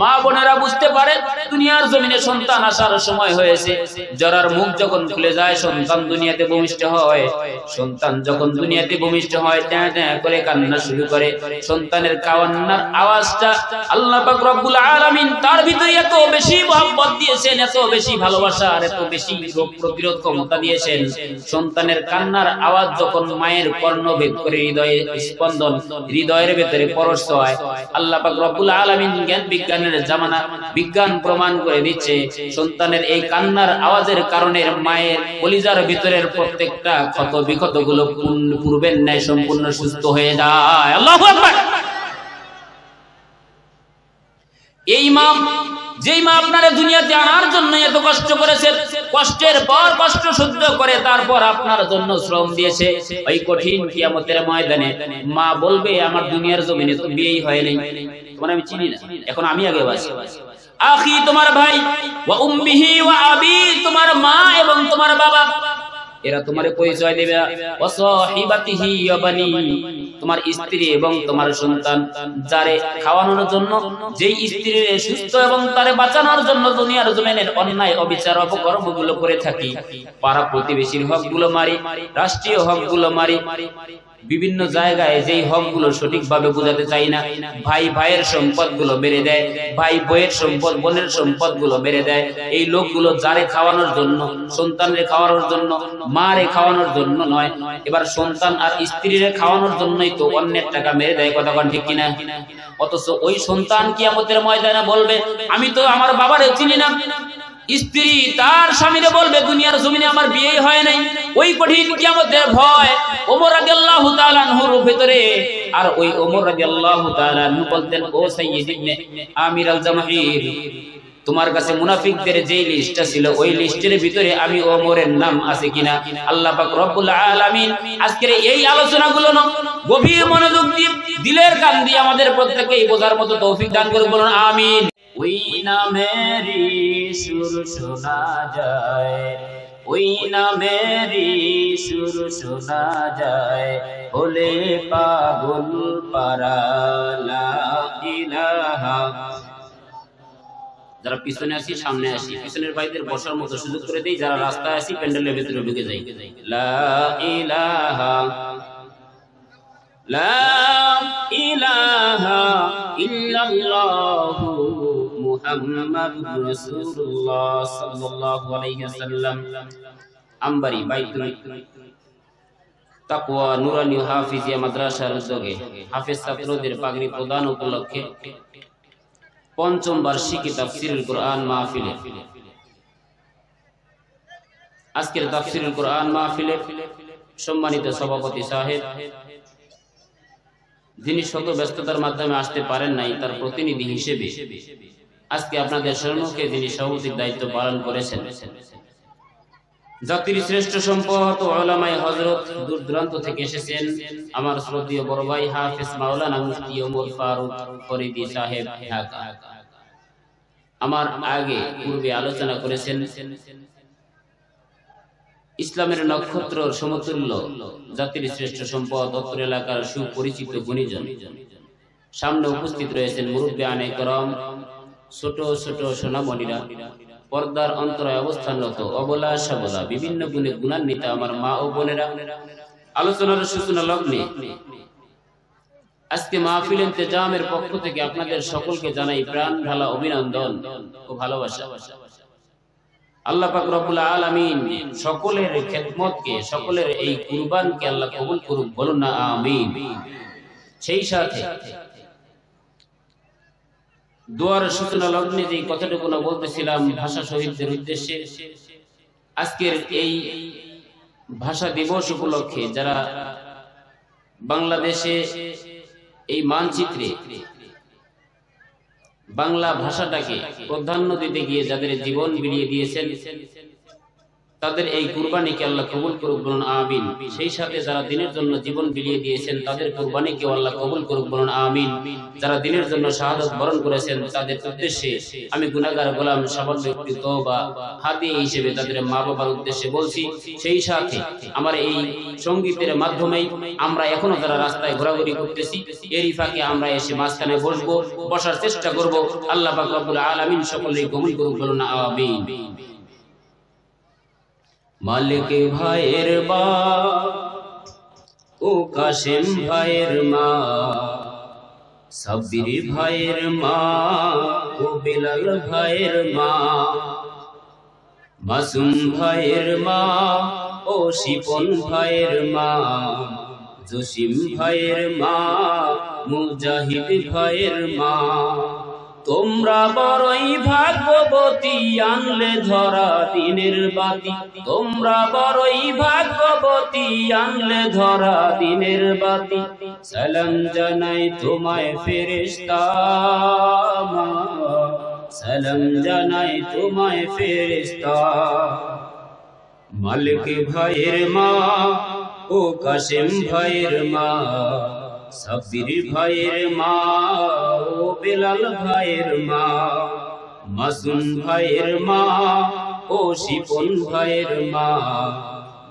মা বোনেরা বুঝতে পারে দুনিয়ার জমিনে সন্তান আসার সময় হয়েছে। জরার মুখ যখন খুলে যায়, সন্তান দুনিয়াতে ভূমিষ্ঠ হয়। সন্তান যখন দুনিয়াতে ভূমিষ্ঠ হয়, ট্যাঁ ট্যাঁ করে কান্না শুরু করে। সন্তানের কান্নার আওয়াজটা আল্লাহ পাক রব্বুল আলামিন তার ভিতরে এত বেশি মহব্বত দিয়েছেন, এত বেশি ভালোবাসা আর এত বেশি রোগ প্রতিরোধ ক্ষমতা দিয়েছেন। সন্তানের কান্নার আওয়াজ যখন মায়ের কর্ণভেদ করে হৃদয়ে স্পন্দন, হৃদয়ের ভেতরে পরশ হয়, আল্লাহ পাক রব্বুল আলামিন জ্ঞান বিজ্ঞানের জামানা বিজ্ঞান প্রমাণ করে দিচ্ছে, সন্তানের এই কান্নার আওয়াজের কারণে মায়ের কলিজার ভিতরের প্রত্যেকটা ক্ষত বিক্ষত গুলো পূর্বের ন্যায় সম্পূর্ণ সুস্থ হয়ে যায়। আল্লাহু আকবার। এই মা, যেই মা আপনারা দুনিয়াতে আনার জন্য এত কষ্ট করেছে, কষ্টের পর কষ্ট সহ্য করে তারপর আপনার জন্য শ্রম দিয়েছে, ওই কঠিন কিয়ামতের ময়দানে মা বলবে, আমার দুনিয়ার জমিনে তো বিয়েই হয়নি, তোমার আমি চিনি না, এখন আমি আগে বাঁচি। আখি তোমার ভাই, ওয়া উম্মিহি ওয়া আবি তোমার মা এবং তোমার বাবা, এরা তোমার পরিচয় দেবে, ওয়া সাহিবাতিহি ওয়া বানি তোমার স্ত্রী এবং তোমার সন্তান, যারে খাওয়ানোর জন্য, যেই স্ত্রীর সুস্থ এবং তারে বাঁচানোর জন্য দুনিয়ার জমিনের অন্যায় অবিচার অপকর্মগুলো করে থাকি, পাড়া প্রতিবেশীর হকগুলো মারি, রাষ্ট্রীয় হকগুলো মারি, বিভিন্ন জায়গায় যেই হকগুলো সঠিকভাবে বোঝাতে চাই না, ভাই ভাইয়ের সম্পদগুলো বেড়ে দেয়, ভাই বইয়ের সম্পদ বোনের সম্পদগুলো বেড়ে দেয়। এই লোকগুলো যারে খাওয়ানোর জন্য, সন্তানরে খাওয়ানোর জন্য, মারে খাওয়ানোর জন্য নয়, এবার সন্তান আর স্ত্রীরে খাওয়ানোর জন্যই তো অন্যের টাকা মেরে দেয়। কথা কোন ঠিক কিনা? অথচ ওই সন্তান কিয়ামতের ময়দানে বলবে, আমি তো আমার বাবারে চিনি না। স্ত্রী তার স্বামীরে বলবে, দুনিয়ার জমিনে আমার বিয়ে হয় নাই। ওই কঠিন কিয়ামতের ভয় ওমর রাদিয়াল্লাহু তাআলা আনহুর ভিতরে। আর ওই ওমর রাদিয়াল্লাহু তাআলা আনহু বলতেন, ও সাইয়্যিদ ইবনে আমির আল জামাহির, তোমার কাছে মুনাফিকদের যে লিস্টটা ছিল ওই লিস্টের ভিতরে আমি ওমরের নাম আছে কিনা? আল্লাহ পাক রব্বুল আলামিন আজকের এই আলোচনাগুলো গভীর মনোযোগ দিয়ে দিলের কান দিয়ে আমাদের প্রত্যেককে বোঝার মতো তৌফিক দান করুন, বলুন আমিন। ওই নামেরই সুর শোনা যায়, ওই নামেরই সুর শোনা যায়, বলে পাগল পারা লা ইলাহা। যারা পিছনে আসি সামনে আসি, পিছনের ভাইদের বসার মতো সুযোগ করে দেই, যারা রাস্তায় আসি প্যান্ডেলের ভিতরে ঢুকে যাই। লা ইলাহা লা ইলাহা ইল্লাল্লাহু মুহাম্মাদুর রাসূলুল্লাহ সাল্লাল্লাহু আলাইহি ওয়াসাল্লাম। আমবাড়ি বাইতুল তাকওয়া নুরানি হাফিজিয়া মাদ্রাসার উদ্যোগে হাফেজ ছাত্রদের পাগড়ি প্রদান উপলক্ষে পঞ্চম বার্ষিকী তাফসীরুল কোরআন মাহফিলে, আজকের তাফসীরুল কোরআন মাহফিলে সম্মানিত সভাপতি সাহেব, যিনি শত ব্যস্ততার মাধ্যমে আসতে পারেন নাই, তার প্রতিনিধি হিসেবে আজকে আপনাদের সম্মুখে যিনি সভাপতির দায়িত্ব পালন করেছেন, জাতির শ্রেষ্ঠ সম্পদ ও উলামায়ে হযরত, দূর দূরান্ত থেকে এসেছেন আমার শ্রদ্ধেয় বড় ভাই হাফেজ মাওলানা মুফতি ওমর ফারুক ফরিদী সাহেব ঢাকা। আমার আগে পূর্বে আলোচনা করেছেন ইসলামের নক্ষত্র সমতুল্য, জাতির শ্রেষ্ঠ সম্পদ, অত্র এলাকার সুপরিচিত গুণীজন। সামনে উপস্থিত রয়েছেন মুরব্বিয়ানে করম, ছোট ছোট সোনামণিরা, পর্দার অন্তরায় অবস্থানরত অবলা সবলা, বিভিন্ন গুণে গুণান্বিত আমার মা ও বোনেরা। আলোচনার সূচনা লগ্নে আজকে মাহফিল ইন্তেজামের পক্ষ থেকে আপনাদের সকলকে জানাই প্রাণ ঢালা অভিনন্দন ও ভালোবাসা। আল্লাহ পাক রব্বুল আলামিন সকলের খেদমতকে, সকলের এই কুরবানকে আল্লাহ কবুল করুক, বলুন না আমিন। সেই সাথে দোয়ার সূচনা লগ্নে যে কথাটুকু বলতেছিলাম ভাষা শহীদদের উদ্দেশ্যে, আজকের এই ভাষা দিবস উপলক্ষে যারা বাংলাদেশে এই মানচিত্রে বাংলা ভাষাটাকে প্রাধান্য দিতে গিয়ে যাদের জীবন বিলিয়ে দিয়েছেন, তাদের এই কুরবানিকে আল্লাহ কবুল করুক, বলুন আমিন। সেই সাথে যারা দিনের জন্য জীবন বিলিয়ে দিয়েছেন তাদের কুরবানিকে আল্লাহ কবুল করুক, বলুন আমিন। যারা দিনের জন্য শাহাদাত বরণ করেছেন তাদের উদ্দেশ্যে আমি গুনাহগার গোলাম সামান্য একটু তওবা হাদিয়া হিসেবে তাদের মা বাবার উদ্দেশ্যে বলছি। সেই সাথে আমার এই সঙ্গীতের মাধ্যমে আমরা এখনো যারা রাস্তায় ঘোরাঘুরি করতেছি, এরই ফাঁকে আমরা এসে মাঝখানে বসবো, বসার চেষ্টা করব। আল্লাহ পাক রব্বুল আলামিন সকলেই কবুল করুক, বলুন আমিন। মালিক ভাইয়ের বা ও কাশেম ভাইয়ের মা, সাব্বির ভাইয়ের মা ও বিলাল ভাইয়ের মা, মাসুম ভাইয়ের মা ও শিপন ভাইয়ের মা, জসিম ভাইয়ের মা, মুজাহিদ ভাইয়ের মা, তোমরা বড়ই ভাগ্যবতী আনলে ধরা দিনের বাতি, তোমরা বড়ই ভাগ্যবতী আনলে ধরা দিনের বাতি, সালাম জানাই তোমায় ফেরেশতা, সালাম জানাই তোমায় ফেরেশতা। মালিক ভাইয়ের মা ও কাশেম ভাইয়ের মা, সাব্বির ভাইয়ের মা ও বেলাল ভাইয়ের মা, মাসুম ভাইয়ের মা ও শিপন ভাইয়ের মা,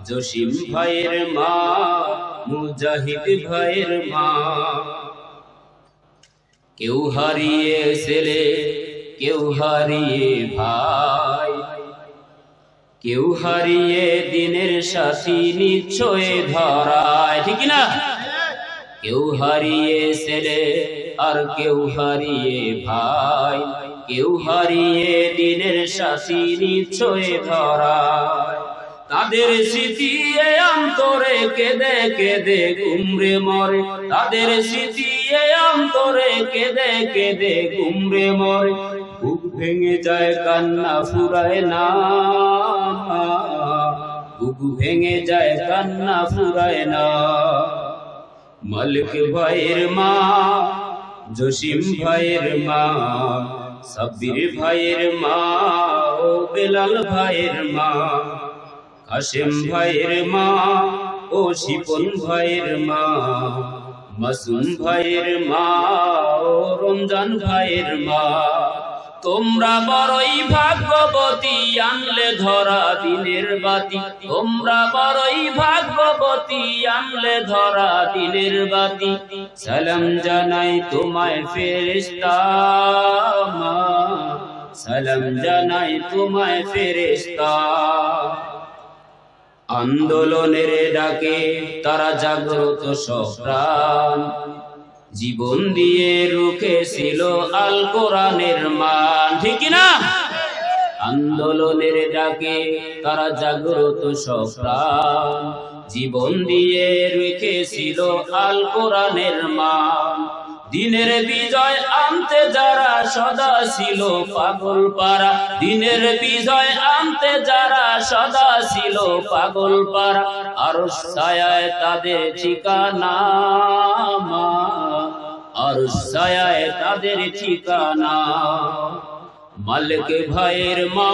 জসিম ভাইয়ের মা, মুজাহিদ ভাইয়ের মা। কেউ হারিয়ে ছেলে, কেউ হারিয়ে ভাই, কেউ হারিয়ে দিনের সাথী নিশ্চয় ধরায়, ঠিক না? কেউ হারিয়ে ছেলে আর কেউ হারিয়ে ভাই, কেউ হারিয়ে দিনের সাথী নিশ্চয় ধরায়। তাদের স্মৃতি অন্তরে কেঁদে কেঁদে গুমরে মরে, তাদের স্মৃতি অন্তরে কেঁদে কেঁদে গুমরে মরে। বুক ভেঙে যায় কান্না ফুরায় না, বুক ভেঙে যায় কান্না ফুরায় না। মালিক ভাইয়ের মা, জসিম ভাইয়ের মা, সাব্বির ভাইয়ের মা, ও বেলাল ভাইয়ের মা, কাশেম ভাইয়ের মা, ও শিপন ভাইয়ের মা, মাসুম ভাইয়ের মা, ও রমজান ভাইয়ের মা। তোমরা বড়ই ভাগ্যবতী, আনলে ধরা দিনের বাতি। তোমরা বড়ই ভাগ্যবতী, আনলে ধরা দিনের বাতি। সালাম জানাই তোমায় ফেরেশতা, সালাম জানাই তোমায় ফেরেশতা। আন্দোলনের ডাকে তারা জাগ্রত সপ্রাণ, জীবন দিয়ে রুখেছিল আল কোরআনের মান। ঠিক না? আন্দোলনের ডাকে তারা জাগ্রত সপ্রাণ, জীবন দিয়ে রেখেছিল আল কোরআনের মান। দিনের বিজয় আনতে যারা সদা ছিল পাগল পারা, দিনের বিজয় আনতে যারা সদা ছিল পাগল পারা। আরশ ছায়ায় তাদের ঠিকানা, আরশ ছায়ায় তাদের ঠিকানা। মালিক ভাইয়ের মা,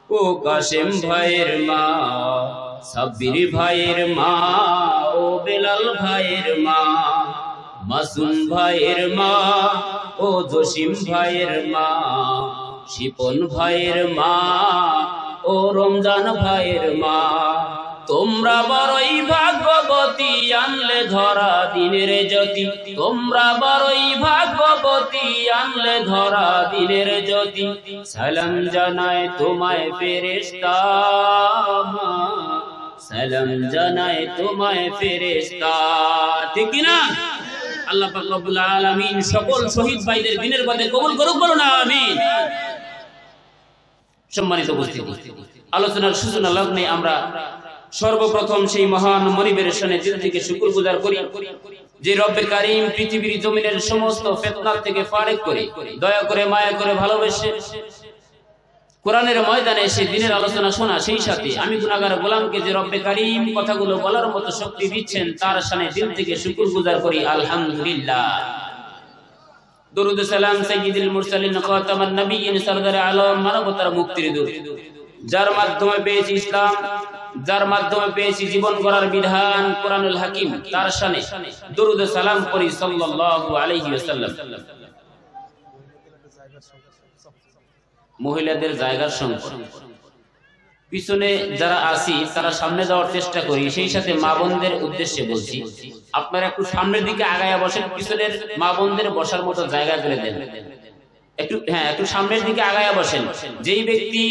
ও কাশেম ভাইয়ের মা, সাব্বির ভাইয়ের মা, ও বেলাল ভাইয়ের মা, মাসুম ভাইয়ের মা, ও জসিম ভাইয়ের মা, শিপন ভাইয়ের মা, ও রমজান ভাইয়ের মা। তোমরা বড়ই ভাগ্যবতী, আনলে ধরা দিনের জ্যোতি। তোমরা বড়ই ভাগ্যবতী, আনলে ধরা দিনের জ্যোতি। সালাম জানায় তোমায় ফেরেশতা, সালাম জানায় তোমায় ফেরেশতা। ঠিক না? আল্লাহ পাক রব্বুল আলামিন সকল শহীদ ভাইদের দিনের বাদে কবুল করুক, বলো না আমিন। সম্মানিত উপস্থিতি, আলোচনার সূচনা লগ্নে আমরা সর্বপ্রথম সেই মহান মনিবের শানে দিল থেকে শুকরগুজার করি, যে রব্বে কারীম পৃথিবীর জমিনের সমস্ত ফিতনা থেকে ফারেক করে দয়া করে মায়া করে ভালোবেসে কোরআনের ময়দানে এসে দিনের আলোচনা শোনা, সেই সাথে আমি গুনাহগার গোলামকে যে রব্বে কারীম কথাগুলো বলার মতো শক্তি দিচ্ছেন তার শানে দিল থেকে শুকরগুজার করি আলহামদুলিল্লাহ। দরুদ সালাম সাইয়্যিদুল মুরসালিন খাতামান নবিয়্যিন সরদারে আলম মানবতার মুক্তির দূত, যার মাধ্যমে পেয়েছি ইসলাম, যার মাধ্যমে পেয়েছি জীবন গড়ার বিধান কোরআনুল হাকিম, তার শানে দরুদ সালাম করি সাল্লাল্লাহু আলাইহি ওয়াসাল্লাম। মহিলাদের জায়গার সংকট, পিছনে যারা আছি তারা সামনে যাওয়ার চেষ্টা করি, সেই সাথে মা বোনদের উদ্দেশ্যে বলছি আপনারা একটু সামনের দিকে আগায়া বসেন, পিছনের মা বোনদের বসার মতো জায়গা করে দেন। একটু সামনের দিকে আগায়া বসেন। যেই ব্যক্তি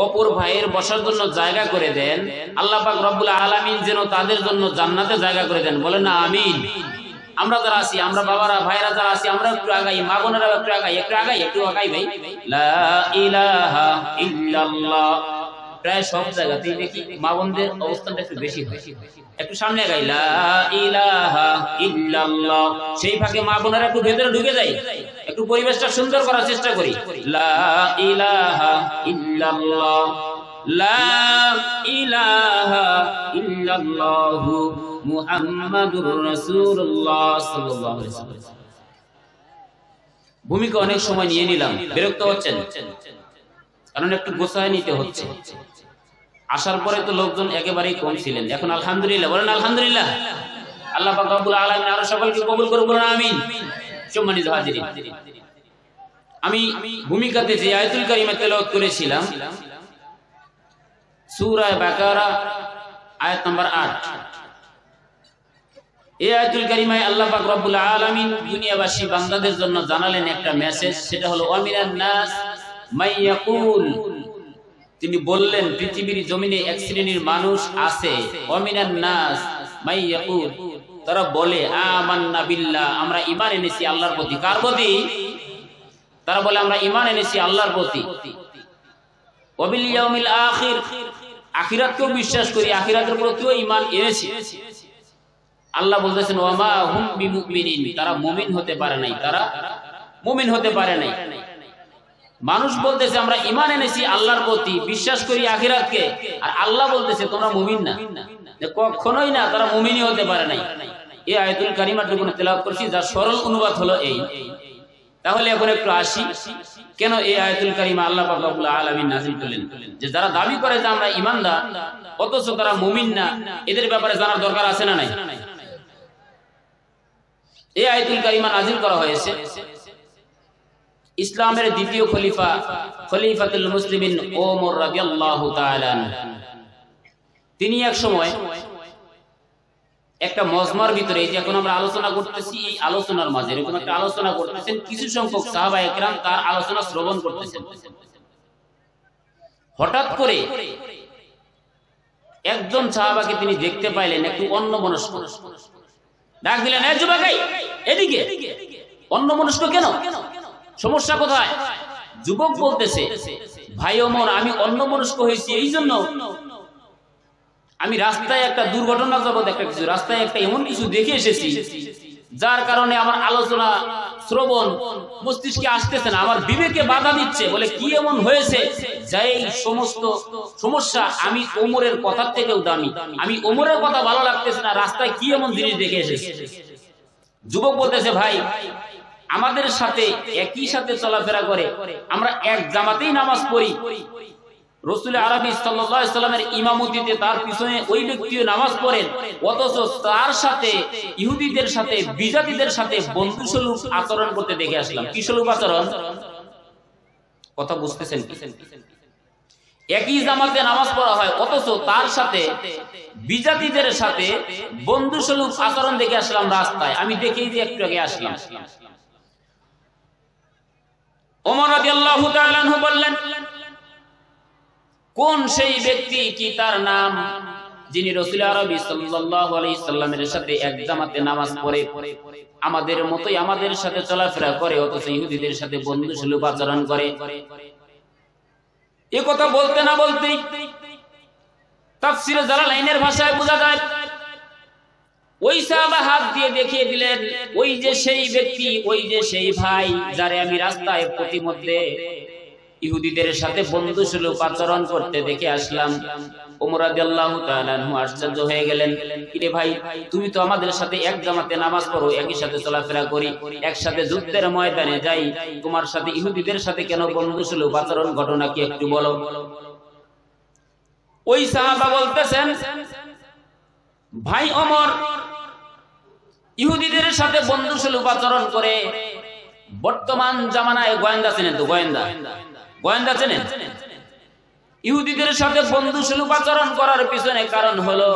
অপর ভাইয়ের বসার জন্য জায়গা করে দেন, আল্লাহ পাক রব্বুল আলামিন যেন তাদের জন্য জান্নাতে জায়গা করে দেন, বলেন না আমিন। আমরা যারা আছি, আমরা বাবারা ভাইরা যারা আছি, আমরা একটু আগাই, মা বোনেরা একটু আগাই, একটু আগাই ভাই। লা ইলাহা ইল্লাল্লাহ। প্রায় সব জায়গাতেই দেখি মা বোনদের অবস্থানটা একটু বেশি হয়। একটু সামনে আগাই, লা ইলাহা ইল্লাল্লাহ। সেই ফাঁকে মা বোনেরা একটু ভেতরে ঢুকে যায়, একটু পরিবেশটা সুন্দর করার চেষ্টা করি। লা ইলাহা ইল্লাল্লাহ, লা ইলাহা ইল্লাল্লাহু মুহাম্মাদুর রাসূলুল্লাহ সাল্লাল্লাহু আলাইহি ওয়াসাল্লাম। ভূমিকা অনেক সময় নিয়ে নিলাম, বিরক্ত হচ্ছেন? কারণ একটু গোছায় নিতে হচ্ছে। আসার পরে তো লোকজন একেবারেই কম ছিলেন, এখন আলহামদুলিল্লাহ, বলেন আলহামদুলিল্লাহ। আল্লাহ পাক রব্বুল আলামিন আরো সকলকে কবুল করুন, বলেন আমিন। সম্মানিত হাজিরিন, আমি ভূমিকাতে যে আয়াতুল কারিমা তেলাওয়াত করেছিলাম সূরা বাকারা আয়াত নাম্বার 8। এই আয়াতুল কারিমায় আল্লাহ পাক রব্বুল আলামিন দুনিয়াবাসী বান্দাদের জন্য জানালেন একটা মেসেজ, সেটা হলো ওয়ামিনান নাস মাই ইয়াকুল। তিনি বললেন পৃথিবীর জমিনে এক শ্রেণীর মানুষ আছে, ওয়ামিনান নাস মাই ইয়াকুল, তারা বলে আমান্না বিল্লাহ, আমরা ঈমান এনেছি আল্লাহর প্রতি। কার প্রতি? তারা বলে আমরা ঈমান এনেছি আল্লাহর প্রতি। ওয়া বিল ইয়াউমিল আখির, আখিরাতকেও বিশ্বাস করি, আখিরাতের প্রতিও ঈমান এনেছি। আল্লাহ বলতেছেন ওয়া মা হুম বিমুমিনিন, তারা মুমিন হতে পারে নাই, তারা মুমিন হতে পারে নাই। মানুষ বলতেছে আমরা ঈমান এনেছি আল্লাহর প্রতি, বিশ্বাস করি আখিরাতকে, আর আল্লাহ বলতেছে তোমরা মুমিন না। কখনোই না, তারা মুমিনই হতে পারে নাই। এই আয়াতুল কারিমাটুকু তেলাওয়াত করছি, যার সরল অনুবাদ হলো এই। তাহলে এখন একটু আসি, কেন এই আয়াতুল কারিমা আল্লাহ পাক রব্বুল আলামিন নাযিল করলেন? যে যারা দাবি করে যে আমরা ঈমানদার অথচ তারা মুমিন না, এদের ব্যাপারে জানার দরকার আছে না নাই? এই আয়াতুল কারিমা নাযিল করা হয়েছে ইসলামের দ্বিতীয় খলিফা খলিফাতুল মুসলিমিন ওমর রাদিয়াল্লাহু তাআলা আনহু। তিনি এক সময় একটা মজমার ভিতরে, এই যে এখন আমরা আলোচনা করতেছি, এই আলোচনার মাঝে এরকম একটা আলোচনা করতেছেন, কিছু সংখ্যক সাহাবায়ে কেরাম তার আলোচনা শ্রবণ করতেছেন। হঠাৎ করে একজন সাহাবাকে তিনি দেখতে পাইলেন একটু অন্যমনস্ক। ডাক দিলেন, এই যুবক, এদিকে। অন্যমনস্ক কেন? সমস্যা কোথায়? যুবক বলতেছে, ভাই ওমর, আমি অন্যমনস্ক হয়েছি এই জন্য আমি রাস্তায় একটা দুর্ঘটনা জগৎ রাস্তায় একটা এমন কিছু দেখে এসেছি, যার কারণে আমার আলোচনা শ্রবণ মস্তিষ্কে আসতেছে না, আমার বিবেকে বাধা দিচ্ছে। বলে কি এমন হয়েছে যে এই সমস্ত সমস্যা আমি ওমরের কথার থেকেও দামি, আমি ওমরের কথা ভালো লাগতেছে না, রাস্তায় কি এমন জিনিস দেখে এসেছি? যুবক বলতেছে, ভাই আমাদের সাথে একই সাথে চলাফেরা করে, আমরা এক জামাতেই নামাজ পড়ি, রাসূল আরবি সাল্লাল্লাহু আলাইহি সাল্লামের ইমামতিতে তার পিছনে ওই ব্যক্তিও নামাজ পড়েন, অথচ তার সাথে ইহুদিদের সাথে বিজাতিদের সাথে বন্ধুসুলভ আচরণ করতে দেখে আসলাম। কি সুলভ আচরণ? কথা বুঝতেছেন কি? একই জামাতে নামাজ পড়া হয়, অথচ তার সাথে বিজাতিদের সাথে বন্ধুসুলভ আচরণ দেখে আসলাম রাস্তায়। আমি দেখেই যে একটু আগে আসলাম। ওমর রাদিয়াল্লাহু তাআলা আনহু বললেন, কোন সেই ব্যক্তি, কি তার নাম, যিনি রাসূল আরবি সাল্লাল্লাহু আলাইহি সাল্লামের সাথে এক জামাতে নামাজ পড়ে, আমাদের মতোই আমাদের সাথে চলাফেরা করে, অথচ ইহুদিদের সাথে বন্ধুসুলভ আচরণ করে? এই কথা বলতে না বলতেই তাফসীরে জালালাইনের ভাষায় বোঝা যায়, ওই সাহাবা হাত দিয়ে দেখিয়ে দিলেন, ওই যে সেই ব্যক্তি, ওই যে সেই ভাই যারে আমি রাস্তায় প্রতিমধ্যে ইহুদিদের সাথে বন্ধুসুলভ আচরণ করতে দেখে আসলাম। ওমর রাদিয়াল্লাহু তাআলা আনহু আশ্চর্য হয়ে গেলেন, কিরে ভাই, তুমি তো আমাদের সাথে এক জামাতে নামাজ পড়ো, একই সাথে চলাফেরা করি, একসাথে যুদ্ধের ময়দানে যাই, তোমার সাথে ইহুদিদের সাথে কেন বন্ধুসুলভ আচরণ, ঘটনা কি একটু বলো? ওই সাহাবা বলতেছেন, ভাই ওমর, ইহুদিদের সাথে বন্ধুসুলভ আচরণ করে বর্তমান জামানায় গোয়েন্দা চেনেন তো? গোয়েন্দা চেনেন? ইহুদিদের সাথে বন্ধুসুলভ আচরণ করার পিছনে কারণ হলো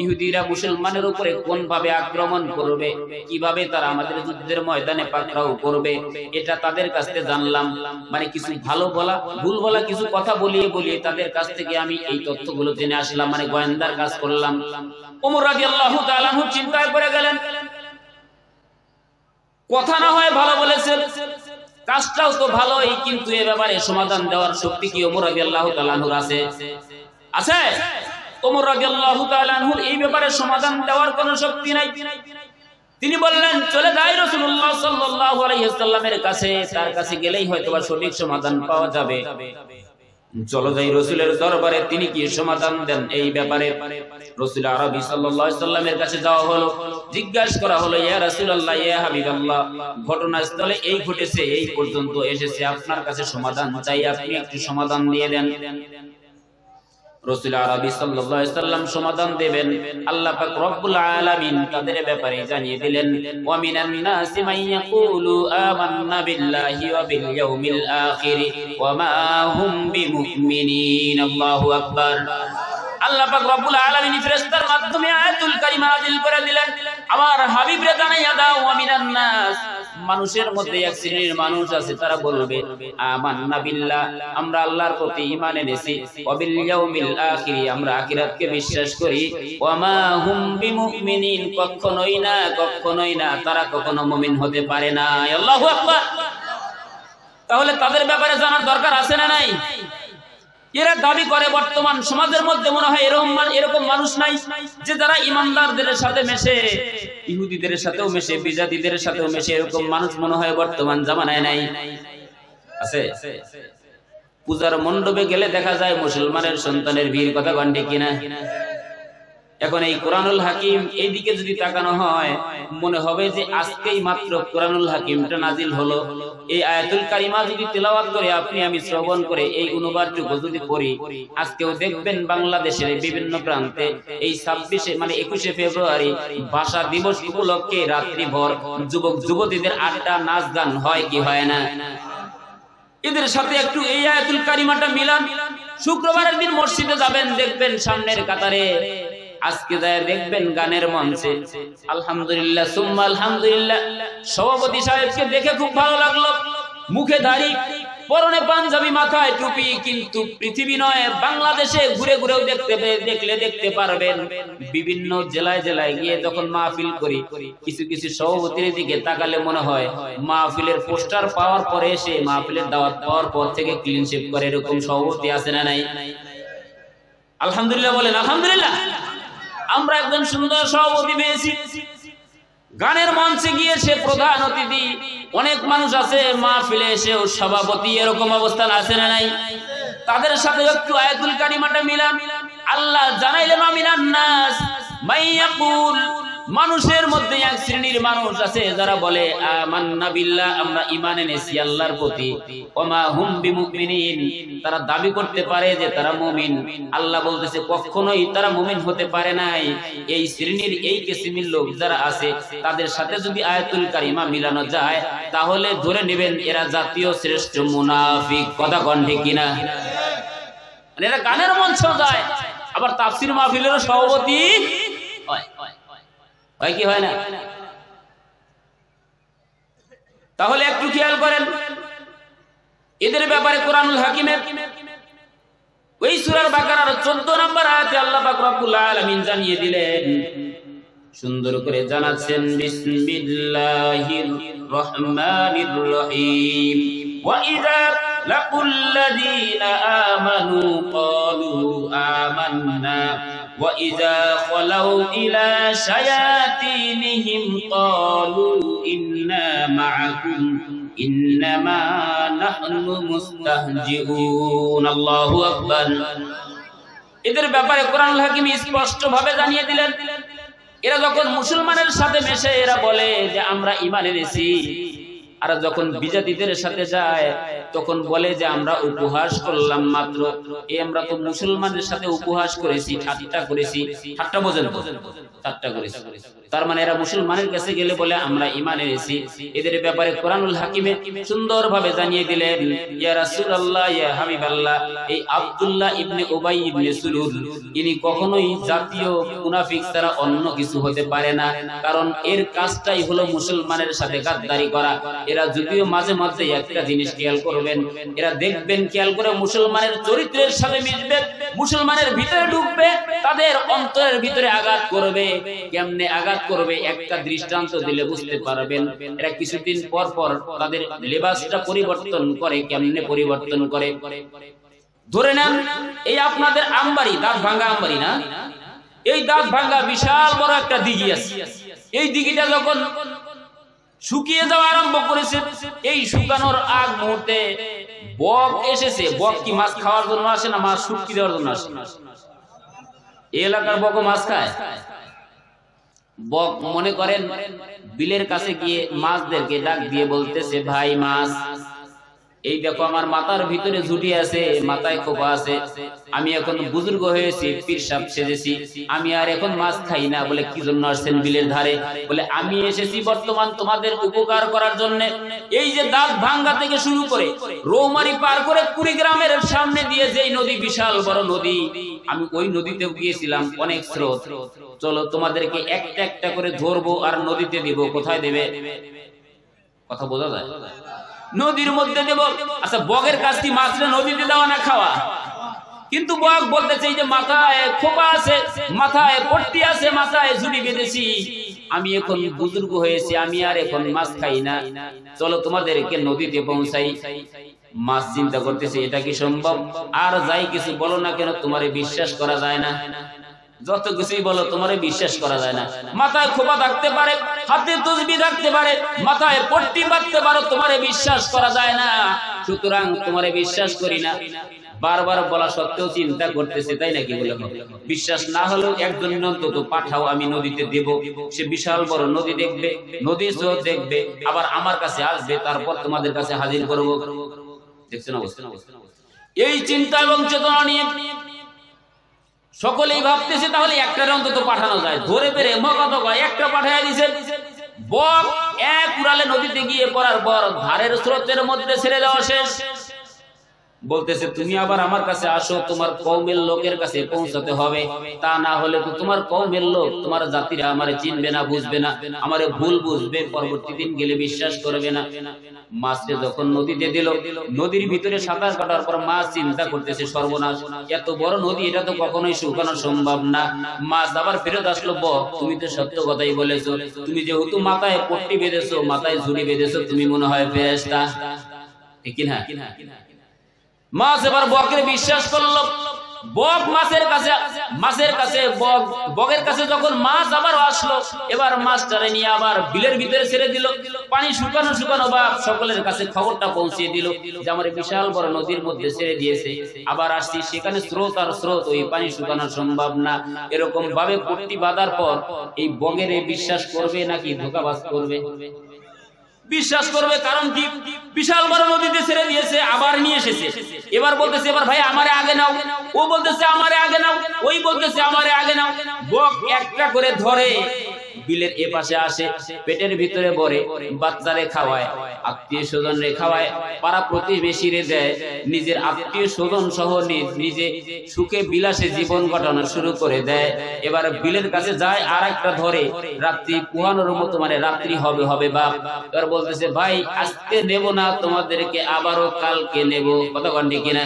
ইহুদিরা মুসলমানের উপরে কোন ভাবে আক্রমণ করবে, কিভাবে তারা আমাদের যুদ্ধের ময়দানে পাকড়াও করবে, এটা তাদের কাছ থেকে জানলাম। মানে কিছু ভালো বলা, ভুল বলা কিছু কথা বলিয়ে বলিয়ে তাদের কাছ থেকে আমি এই তথ্যগুলো জেনে আসলাম, মানে গোয়েন্দার কাজ করলাম। ওমর রাদিয়াল্লাহু তাআলা আনহু চিন্তায় পড়ে গেলেন, কথা না হয় ভালো বলেছেন, কাজটাও তো ভালোই, কিন্তু এ ব্যাপারে সমাধান দেওয়ার শক্তি কি ওমর রাদিয়াল্লাহু তাআলা আনহুর আছে? আছে? ওমর রাদিয়াল্লাহু তাআলা আনহুর এই ব্যাপারে সমাধান দেওয়ার কোনো শক্তি নাই। তিনি বললেন, চলে যাই রাসূলুল্লাহ সাল্লাল্লাহু আলাইহি ওয়াসাল্লামের কাছে, তার কাছে গেলেই হয়তোবা সঠিক সমাধান পাওয়া যাবে। চলো যাই রাসূলের দরবারে, তিনি কি সমাধান দেন এই ব্যাপারে। রাসূল আরবি সাল্লাল্লাহু আলাইহি ওয়াসাল্লামের কাছে যাওয়া হলো, জিজ্ঞাসা করা হলো, ইয়া রাসূলুল্লাহ, ইয়া হাবিবাল্লাহ, ঘটনাস্থলে এই ঘটেছে, এই পর্যন্ত এসেছে, আপনার কাছে সমাধান চাই, আপনি একটু সমাধান দিয়ে দেন। রাসূল আরবি সাল্লাল্লাহু আলাইহি ওয়াসাল্লাম সমাধান দেবেন, আল্লাহ পাক রব্বুল আলামিন তাদের ব্যাপারে জানিয়ে দিলেন, ওয়া মিনান নাসি মান ইয়াকুলু আমান্না বিল্লাহি ওয়া বিল ইয়াউমিল আখির ওয়া মা হুম বিমুমিনিন। আল্লাহু আকবার। আল্লাহ পাক রব্বুল আলামিন ফেরেশতার মাধ্যমে আয়াতুল কারিমা নাযিল করে দিলেন, আমার হাবিবরে জানাইয়া দাও, ওয়া মিনান নাস, মানুষের মধ্যে এক শ্রেণীর মানুষ আছে, তারা বলবে আমান্না বিল্লাহ, আমরা আল্লাহর প্রতি ঈমান এনেছি, ওয়া বিল ইয়াউমিল আখির, আমরা আখিরাতকে বিশ্বাস করি, ওয়া মা হুম বিমুমিনিন, কখনোই না তারা কখনো মুমিন হতে পারে না। আল্লাহু আকবার। তাহলে তাদের ব্যাপারে জানার দরকার আছে না নাই? এরা দাবি করে বর্তমান সমাজের মধ্যে মনে হয় এরকম মানুষ নাই যে যারা ইমানদারদের সাথে মেশে, ইহুদিদের সাথেও মেশে, বিজাতিদের সাথেও মেশে, এরকম মানুষ মনে হয় বর্তমান জামানায় নাই। আছে? পূজার মণ্ডপে গেলে দেখা যায় মুসলমানের সন্তানের ভিড়, কথা কন ঠিক কিনা? এখন এই কোরআনুল হাকিম এইদিকে যদি তাকানো হয়, মনে হবে যে আজকেই মাত্র কোরআনুল হাকিমটা নাজিল হলো। এই আয়াতুল কারিমা যদি তেলাওয়াত করে আপনি আমি শ্রবণ করে এই অনুবাদটুকু যদি পড়ি, আজকেও দেখবেন বাংলাদেশের বিভিন্ন প্রান্তে এই 21শে ফেব্রুয়ারি ভাষা দিবস উপলক্ষে রাত্রিভর যুবক যুবতীদের আড্ডা, নাচ গান হয় কি হয় না? এদের সাথে একটু এই আয়াতুল কারিমাটা মিলান। শুক্রবারের দিন মসজিদে যাবেন, দেখবেন সামনের কাতারে, আজকে যায় দেখবেন গানের মঞ্চে আলহামদুলিল্লাহ সুম্মা আলহামদুলিল্লাহ, সভাপতি সাহেবকে দেখে খুব ভালো লাগলো, মুখে দাড়ি, পরনে পাঞ্জাবি, মাথায় টুপি, কিন্তু পৃথিবী নয় বাংলাদেশে ঘুরে ঘুরেও দেখতে পারবেন বিভিন্ন জেলায় গিয়ে যখন মাহফিল করি, কিছু কিছু সভাপতির দিকে তাকালে মনে হয় মাহফিলের পোস্টার পাওয়ার পরে এসে মাহফিলের দাওয়াত পাওয়ার পর থেকে ক্লিন শেভ করে, এরকম সভাপতি আছে না নাই? আলহামদুলিল্লাহ বলেন আলহামদুলিল্লাহ। আমরা একজন সুন্দর সভাপতি পেয়েছি, গানের মঞ্চে গিয়ে সে প্রধান অতিথি। অনেক মানুষ আছে মাহফিলে এসেও সভাপতি, এরকম অবস্থান আছে না নাই? তাদের সাথে একটু আয়াতুল কারিমাটা মিলান। আল্লাহ জানাইলেন আমিনান নাস মাইয়াকুল, মানুষের মধ্যে এক শ্রেণীর মানুষ আছে যারা বলে আমান্না বিল্লাহ, আমরা ঈমান এনেছি আল্লাহর প্রতি, ওয়া মা হুম বিমুমিনিন, তারা দাবি করতে পারে যে তারা মুমিন। আল্লাহ বলতেছে কখনোই তারা মুমিন হতে পারে নাই। এই শ্রেণীর এই কিসিমের লোক যারা আছে তাদের সাথে যদি আয়াতুল কারিমা মিলানো যায়, তাহলে ধরে নেবেন এরা জাতীয় শ্রেষ্ঠ মুনাফিক। কথা কন ঠিক কিনা? মানে এরা গানের মঞ্চেও যায়, আবার তাফসীর মাহফিলেরও সভাপতি হয় কি হয় না? তাহলে একটু খেয়াল করেন এদের ব্যাপারে। কোরআনুল হাকিমের ওই সূরা বাকারার 14 নম্বর আয়াতে আল্লাহ পাক রব্বুল আলামিন জানিয়ে দিলেন, সুন্দর করে জানাচ্ছেন, বিসমিল্লাহির রহমানির রহিম, ওয়া ইযা লাকুল্লাযীনা আমানু ক্বালু আমান্না وَإِذَا خَلَوْا إِلَى شَيَاطِينِهِمْ قَالُوا إِنَّا مَعَكُمْ إِنَّمَا نَحْنُ مُسْتَهْزِئُونَ। আল্লাহু আকবার। এদের ব্যাপারে কোরআনুল হাকিম স্পষ্টভাবে জানিয়ে দিলেন, এরা যখন মুসলমানের সাথে মেশে এরা বলে যে আমরা ঈমান এনেছি, আর যখন বিজাতিদের সাথে যায় তখন বলে যে আমরা উপহাস করলাম মাত্র। আমরা তো মুসলমানদের সাথে উপহাস করেছি, ঠাট্টা করেছি। ঠাট্টা বোঝেন তো? ঠাট্টা করেছি, তার মানে এরা মুসলমানের কাছে গেলে বলে আমরা ঈমান এনেছি। এদের ব্যাপারে কোরআনুল হাকিমে সুন্দরভাবে জানিয়ে দিলেন, ইয়া রাসূলুল্লাহ, ইয়া হাবিবাল্লাহ, এই আব্দুল্লাহ ইবনে উবাই ইবনে সুলুল ইনি কখনোই জাতীয় মুনাফিক ছাড়া অন্য কিছু হতে পারে না, কারণ এর কাজটাই হলো মুসলমানের সাথে গাদ্দারি করা। এরা যদিও মাঝে মাঝে একটা জিনিস খেয়াল করবেন, এরা দেখবেন খেয়াল করে মুসলমানের চরিত্রের সাথে মিশবে, মুসলমানের ভিতরে ঢুকবে, তাদের অন্তরের ভিতরে আঘাত করবে। কেমনে আঘাত করবে একটা দৃষ্টান্ত দিলে বুঝতে পারবেন। এরা কিছুদিন পর পর তাদের লেবাসটা পরিবর্তন করে। কেমনে পরিবর্তন করে? ধরে নেন এই আপনাদের আমবাড়ি, দাঁত ভাঙ্গা আমবাড়ি না, এই দাঁত ভাঙ্গা বিশাল বড় একটা দিঘি আছে। এই দিঘিটা যখন শুকিয়ে যাওয়া আরম্ভ করেছে, এই শুকানোর আগ মুহূর্তে বক এসেছে। বক কি মাছ খাওয়ার জন্য আসে না মাছ শুকিয়ে দেওয়ার জন্য আসে? এই এলাকার বক মাছ খায়। বক মনে করেন বিলের কাছে গিয়ে মাছদেরকে ডাক দিয়ে বলতেছে, ভাই মাছ, এই দেখো আমার মাথার ভিতরে ঝুটি আছে, মাথায় খোপা আছে, আমি এখন বুজুর্গ হয়েছি, পীর সাহেব সেজেছি, আমি আর এখন মাছ খাই না। বলে কি জন্য আসছেন বিলের ধারে? বলে আমি এসেছি বর্তমান তোমাদের উপকার করার জন্য। এই যে দাঁত ভাঙ্গা থেকে শুরু করে রৌমারি পার করে কুড়িগ্রামের সামনে দিয়ে যেই নদী, বিশাল বড় নদী, আমি ওই নদীতেও গিয়েছিলাম, অনেক স্রোত। চলো তোমাদেরকে একটা একটা করে ধরবো আর নদীতে দিব। কোথায় দেবে? কথা বোঝা যায়? নদীর মধ্যে দেব। আচ্ছা, বগের কাছ থেকে মাছ নদীতে দেওয়া না খাওয়া? কিন্তু বক বলতেছে এই যে মাথায় খোপা আছে, মাথায় পট্টি আছে, মাথায় ঝুড়ি বেঁধেছি, আমি এখন বুজুর্গ হয়েছি, আমি আর এখন মাছ খাই না, চলো তোমাদেরকে নদীতে পৌঁছাই। মাছ চিন্তা করতেছে এটা কি সম্ভব? আর যাই কিছু বলো না কেন তোমারে বিশ্বাস করা যায় না, যত কিছুই বলো তোমারে বিশ্বাস করা যায় না। মাথায় খোপা থাকতে পারে, হাতে তসবিহ থাকতে পারে, মাথায় পট্টি বাঁধতে পারো, তোমারে বিশ্বাস করা যায় না, সুতরাং তোমারে বিশ্বাস করি না। বারবার বলা সত্ত্বেও চিন্তা করতেছে, তাই নাকি? বলে বিশ্বাস না হলেও একজন অন্তত পাঠাও, আমি নদীতে দেব, সে বিশাল বড় নদী দেখবে, নদীর স্রোত দেখবে, আবার আমার কাছে আসবে, তারপর তোমাদের কাছে হাজির করব। দেখছেন অবস্থা? এই চিন্তা এবং চেতনা নিয়ে সকলেই ভাবতেছে তাহলে একটা অন্তত পাঠানো যায়, ধরে পেরে মগা একটা পাঠায় দিছে। বক এক উড়ালে নদীতে গিয়ে পড়ার পর ধারের স্রোতের মধ্যে ছেড়ে দেওয়া শেষ। বলতেছে তুমি আবার আমার কাছে আসো, তোমার কওমের লোকের কাছে পৌঁছাতে হবে, তা না হলে তো তোমার কওমের লোক, তোমার জাতিরা আমারে চিনবে না, বুঝবে না, আমারে ভুল বুঝবে, পরবর্তী দিন গেলে বিশ্বাস করবে না। মাছকে যখন নদীতে দিল, নদীর ভিতরে সাঁতার কাটার পর মাছ চিন্তা করতেছে সর্বনাশ, এত বড় নদী, এটা তো কখনোই শুকানো সম্ভব না। মাছ আবার ফেরত আসলো, বক তুমি তো সত্য কথাই বলেছো, তুমি যেহেতু মাথায় পট্টি বেঁধেছো, মাথায় ঝুড়ি বেঁধেছো, তুমি মনে হয় ফেরেশতা, ঠিক না? মাছ এবার বকের বিশ্বাস করলো। বক মাছের কাছে বকের কাছে যখন মাছ আবার আসলো, এবার মাছটারে নিয়ে আবার বিলের ভিতরে ছেড়ে দিল। পানি শুকানো বাপ সকলের কাছে খবরটা পৌঁছে দিল যে আমার বিশাল বড় নদীর মধ্যে ছেড়ে দিয়েছে, আবার আসছি, সেখানে স্রোত আর স্রোত, ওই পানি শুকানো সম্ভব না। এরকম ভাবে পট্টি বাঁধার পর এই বগের বিশ্বাস করবে নাকি ধোঁকাবাজ করবে? বিশ্বাস করবে। কারণ কি? বিশাল বড় নদীতে ছেড়ে দিয়েছে, আবার নিয়ে এসেছে। এবার বলতেছে এবার ভাই আমারে আগে নাও, ও বলতেছে আমারে আগে নাও, ওই বলতেছে আমারে আগে নাও। বক একটা করে ধরে বিলের এ পাশে আসে, পেটের ভিতরে ভরে, বাচ্চারে খাওয়ায়, আত্মীয় স্বজন রে খাওয়ায়, পাড়া প্রতিবেশীরে দেয়, নিজের আত্মীয় স্বজন সহ নিজে সুখে বিলাসে জীবন কাটানো শুরু করে দেয়। এবার বিলের কাছে যায়, আর একটা ধরে, রাত্রি পুহানোর মতো, মানে রাত্রি হবে বাপ। এবার বলতেছে ভাই আজকে নেব না তোমাদেরকে, আবারও কালকে নেব। কথা কন্ডি কিনা?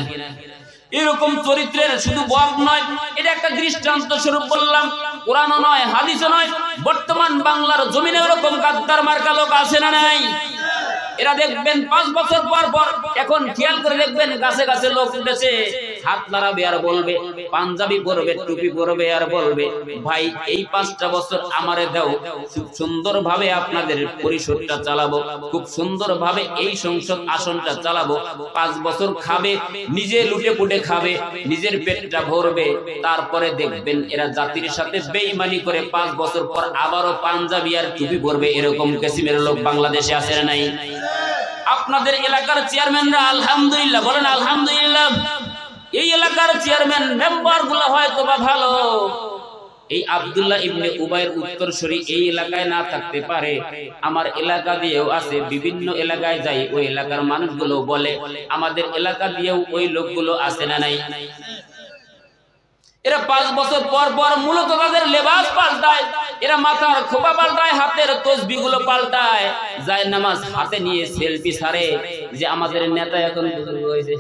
এরকম চরিত্রের শুধু বক নয়, এটা একটা দৃষ্টান্ত স্বরূপ বললাম, কোরআনও নয়, হাদিসও নয়, বর্তমান বাংলার জমিনে এরকম গাদ্দার মার্কা লোক আছে না নাই? এরা দেখবেন 5 বছর পর এখন খেয়াল করে দেখবেন গাছে গাছে লোক উঠেছে, হাত নাড়াবে আর বলবে, পাঞ্জাবি পরবে, টুপি পরবে আর বলবে ভাই এই 5টা বছর আমারে দাও, খুব সুন্দর ভাবে আপনাদের পরিষদটা চালাবো, খুব সুন্দর ভাবে এই সংসদ আসনটা চালাবো। 5 বছর খাবে, নিজে লুটে পুটে খাবে, নিজের পেটটা ভরবে, তারপরে দেখবেন এরা জাতির সাথে বেঈমানি করে 5 বছর পর আবারও পাঞ্জাবি আর টুপি পরবে। এরকম কিসিমের লোক বাংলাদেশে আছে না নাই? আপনাদের এলাকার চেয়ারম্যানরা আলহামদুলিল্লাহ বলেন, আলহামদুলিল্লাহ। এই এলাকার চেয়ারম্যান মেম্বার গুলো হয়তো বা ভালো, এই আব্দুল্লাহ ইবনে উবাইর উত্তরসূরি এই এলাকায় না থাকতে পারে, আমার এলাকা দিয়েও আছে, বিভিন্ন এলাকায় যাই, ওই এলাকার মানুষগুলো বলে আমাদের এলাকা দিয়েও ওই লোকগুলো আছে না নাই? এরা 5 বছর পর মূলত তাদের লেবাস পাল্টায়, এরা মাথার খোপা পাল্টায়, হাতের তসবিহ গুলো পাল্টায়, যায় নামাজ হাতে নিয়ে সেলফি ছাড়ে যে আমাদের নেতা এখন বুজুর্গ হয়েছে।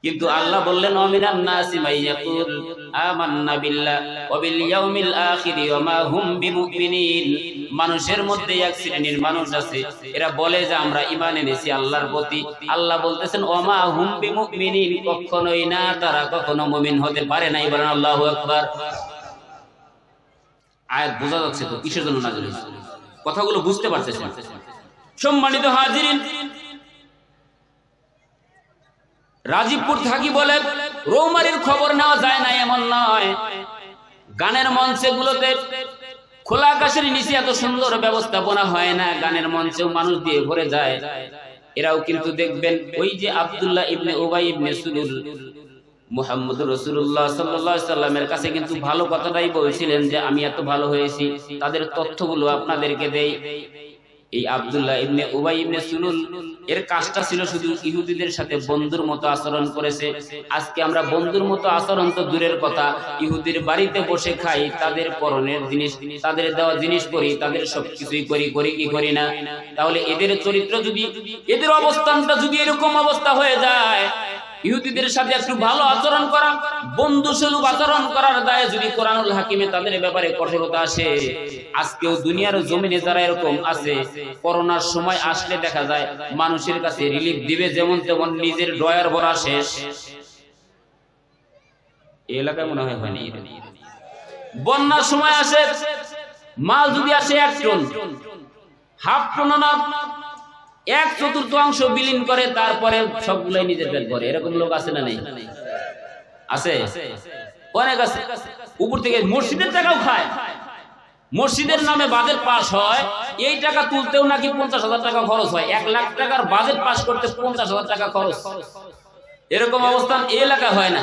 কিন্তু আল্লাহ বললেন আমিনান নাসি মাইয়াকুল আমান্না বিল্লাহ ওয়া বিল ইয়াউমিল আখির ওয়া মা হুম বিমুমিনিন। মানুষের মধ্যে এক শ্রেণীর মানুষ আছে, এরা বলে যে আমরা ঈমান এনেছি আল্লাহর প্রতি। আল্লাহ বলতেছেন ওয়া মা হুম বিমুমিনিন, কখনোই না, তারা কখনো মুমিন হতে পারে না। বলেন আল্লাহু আকবার। আয়াত বোঝা যাচ্ছে তো কিসের জন্য নাযিল হয়েছে? কথাগুলো বুঝতে পারতেছেন? সম্মানিত হাজিরিন, রাজীবপুর থাকি বলে রৌমারির খবর নেওয়া যায় না এমন নয়। গানের মঞ্চে গুলোতে খোলা আকাশের নিচে এত সুন্দর ব্যবস্থাপনা হয় না, গানের মঞ্চেও মানুষ দিয়ে ভরে যায়। এরাও কিন্তু দেখবেন ওই যে আব্দুল্লাহ ইবনে উবাই ইবনে সুলুল মুহাম্মদুর রাসূলুল্লাহ সাল্লাল্লাহু আলাইহি সাল্লামের কাছে কিন্তু ভালো কথাটাই বলছিলেন যে আমি এত ভালো হয়েছি। তাদের তথ্যগুলো আপনাদেরকে দেই। এই আব্দুল্লাহ ইবনে উবাই ইবনে সুলুল এর কাজটা ছিল শুধু ইহুদিদের সাথে বন্ধুর মতো আচরণ করেছে। আজকে আমরা বন্ধুর মতো আচরণ তো দূরের কথা, ইহুদির বাড়িতে বসে খাই, তাদের পরনের জিনিস, তাদের দেওয়া জিনিস করি, তাদের সবকিছুই করি কি করি না? তাহলে এদের চরিত্র যদি, এদের অবস্থানটা যদি এরকম অবস্থা হয়ে যায়, ইহুদিদের সাথে একটু ভালো আচরণ করা, বন্ধুসুলভ আচরণ করার দায়ে যদি কোরআনুল হাকিমে তাদের ব্যাপারে কঠোরতা আসে, আজকেও দুনিয়ার জমিনে যারা এরকম আছে, করোনার সময় আসলে দেখা যায় মানুষের কাছে রিলিফ দিবে যেমন তেমন, নিজের ড্রয়ার ভরা শেষ। এই এলাকায় মনে হয় হয়নি। বন্যার সময় আসে, মাল যদি আসে 1 টন, হাফ টন না 1/4 বিলীন করে, তারপরে সবগুলাই নিজের পেট ভরে। এরকম লোক আছে না নেই? আছে, অনেক আছে। উপর থেকে মসজিদের টাকাও খায়, মসজিদের নামে বাজেট পাস হয়, এই টাকা তুলতেও নাকি 50,000 টাকা খরচ হয়। 1 লাখ টাকার বাজেট পাস করতে 50,000 টাকা খরচ। এরকম অবস্থান এই এলাকা হয় না?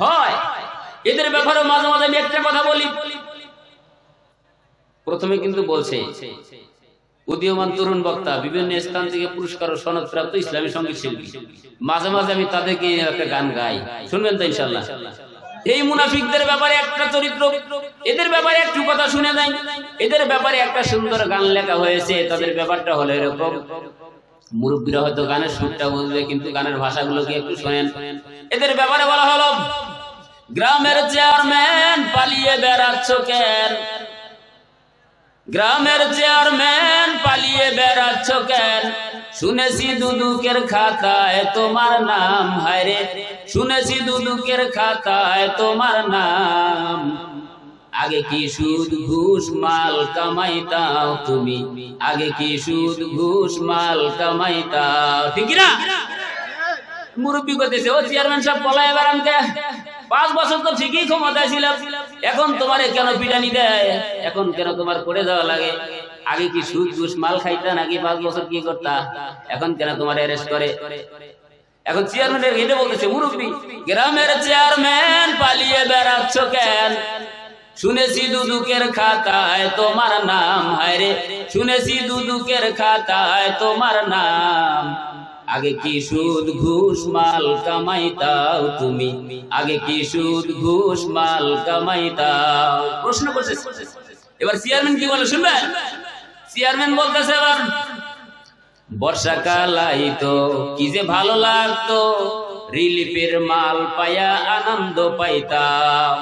হয়। এদের ব্যাপারে মাঝে মাঝে আমি একটা কথা বলি। প্রথমে কিন্তু বলছে উদীয়মান তরুণ বক্তা, বিভিন্ন স্থান থেকে পুরস্কার ও সনদপ্রাপ্ত ইসলামী সঙ্গীত শিল্পী, মাঝে মাঝে আমি তাদেরকে একটা গান গাই, শুনবেন তো ইনশাআল্লাহ। এই মুনাফিকদের ব্যাপারে একটা চরিত্র, এদের ব্যাপারে একটু কথা শুনে দেয়। এদের ব্যাপারে একটা সুন্দর গান লেখা হয়েছে। তাদের ব্যাপারটা হলো এরকম, মুরব্বীরা হয়তো গানের সুরটা বুঝবে, কিন্তু গানের ভাষাগুলোকে একটু শোনেন। এদের ব্যাপারে বলা হলো, গ্রামের চেয়ারম্যান পালিয়ে বেড়াচ্ছ কেন? গ্রামের চেয়ারম্যান পালিয়ে বেড়াচ্ছ কেন? শুনেছি দুদুকের খাতায় তোমার নাম, হায়রে শুনেছি দুদুকের খাতায় তোমার নাম। আগে কি সুদ ঘুষ মাল কামাইতাও তুমি, আগে কি সুদ ঘুষ মাল কামাইতাও, ঠিক না? মুরব্বী করতেছে, ও চেয়ারম্যান সাহেব পলায় বেড়ানতে 5 বছর তো ঠিকই ক্ষমতায় ছিল, এখন তোমারে কেন পিটানি দেয়? এখন কেন তোমার করে যাওয়া লাগে? আগে কি সুদ ঘুষ মাল খাইতা নাকি 5 বছর কি করতা? এখন কেন তোমার অ্যারেস্ট করে? এখন চেয়ারম্যানের এটা বলতেছে মুরব্বী, গ্রামের চেয়ারম্যান পালিয়ে বেড়াচ্ছ কেন? শুনেছি দুদুকের খাতায় তোমার নাম, হায়রে শুনেছি দুদুকের খাতায় তোমার নাম। আগে কি সুদ ঘুষ মাল কামাইতাও তুমি, আগে কি সুদ ঘুষ মাল কামাইতাও? প্রশ্ন করছে। এবার চেয়ারম্যান কি বলে শুনবেন? চেয়ারম্যান বলতেছে, এবার বর্ষাকাল আইতো কি যে ভালো লাগতো, রিলিফের মাল পায়া আনন্দ পাইতাম।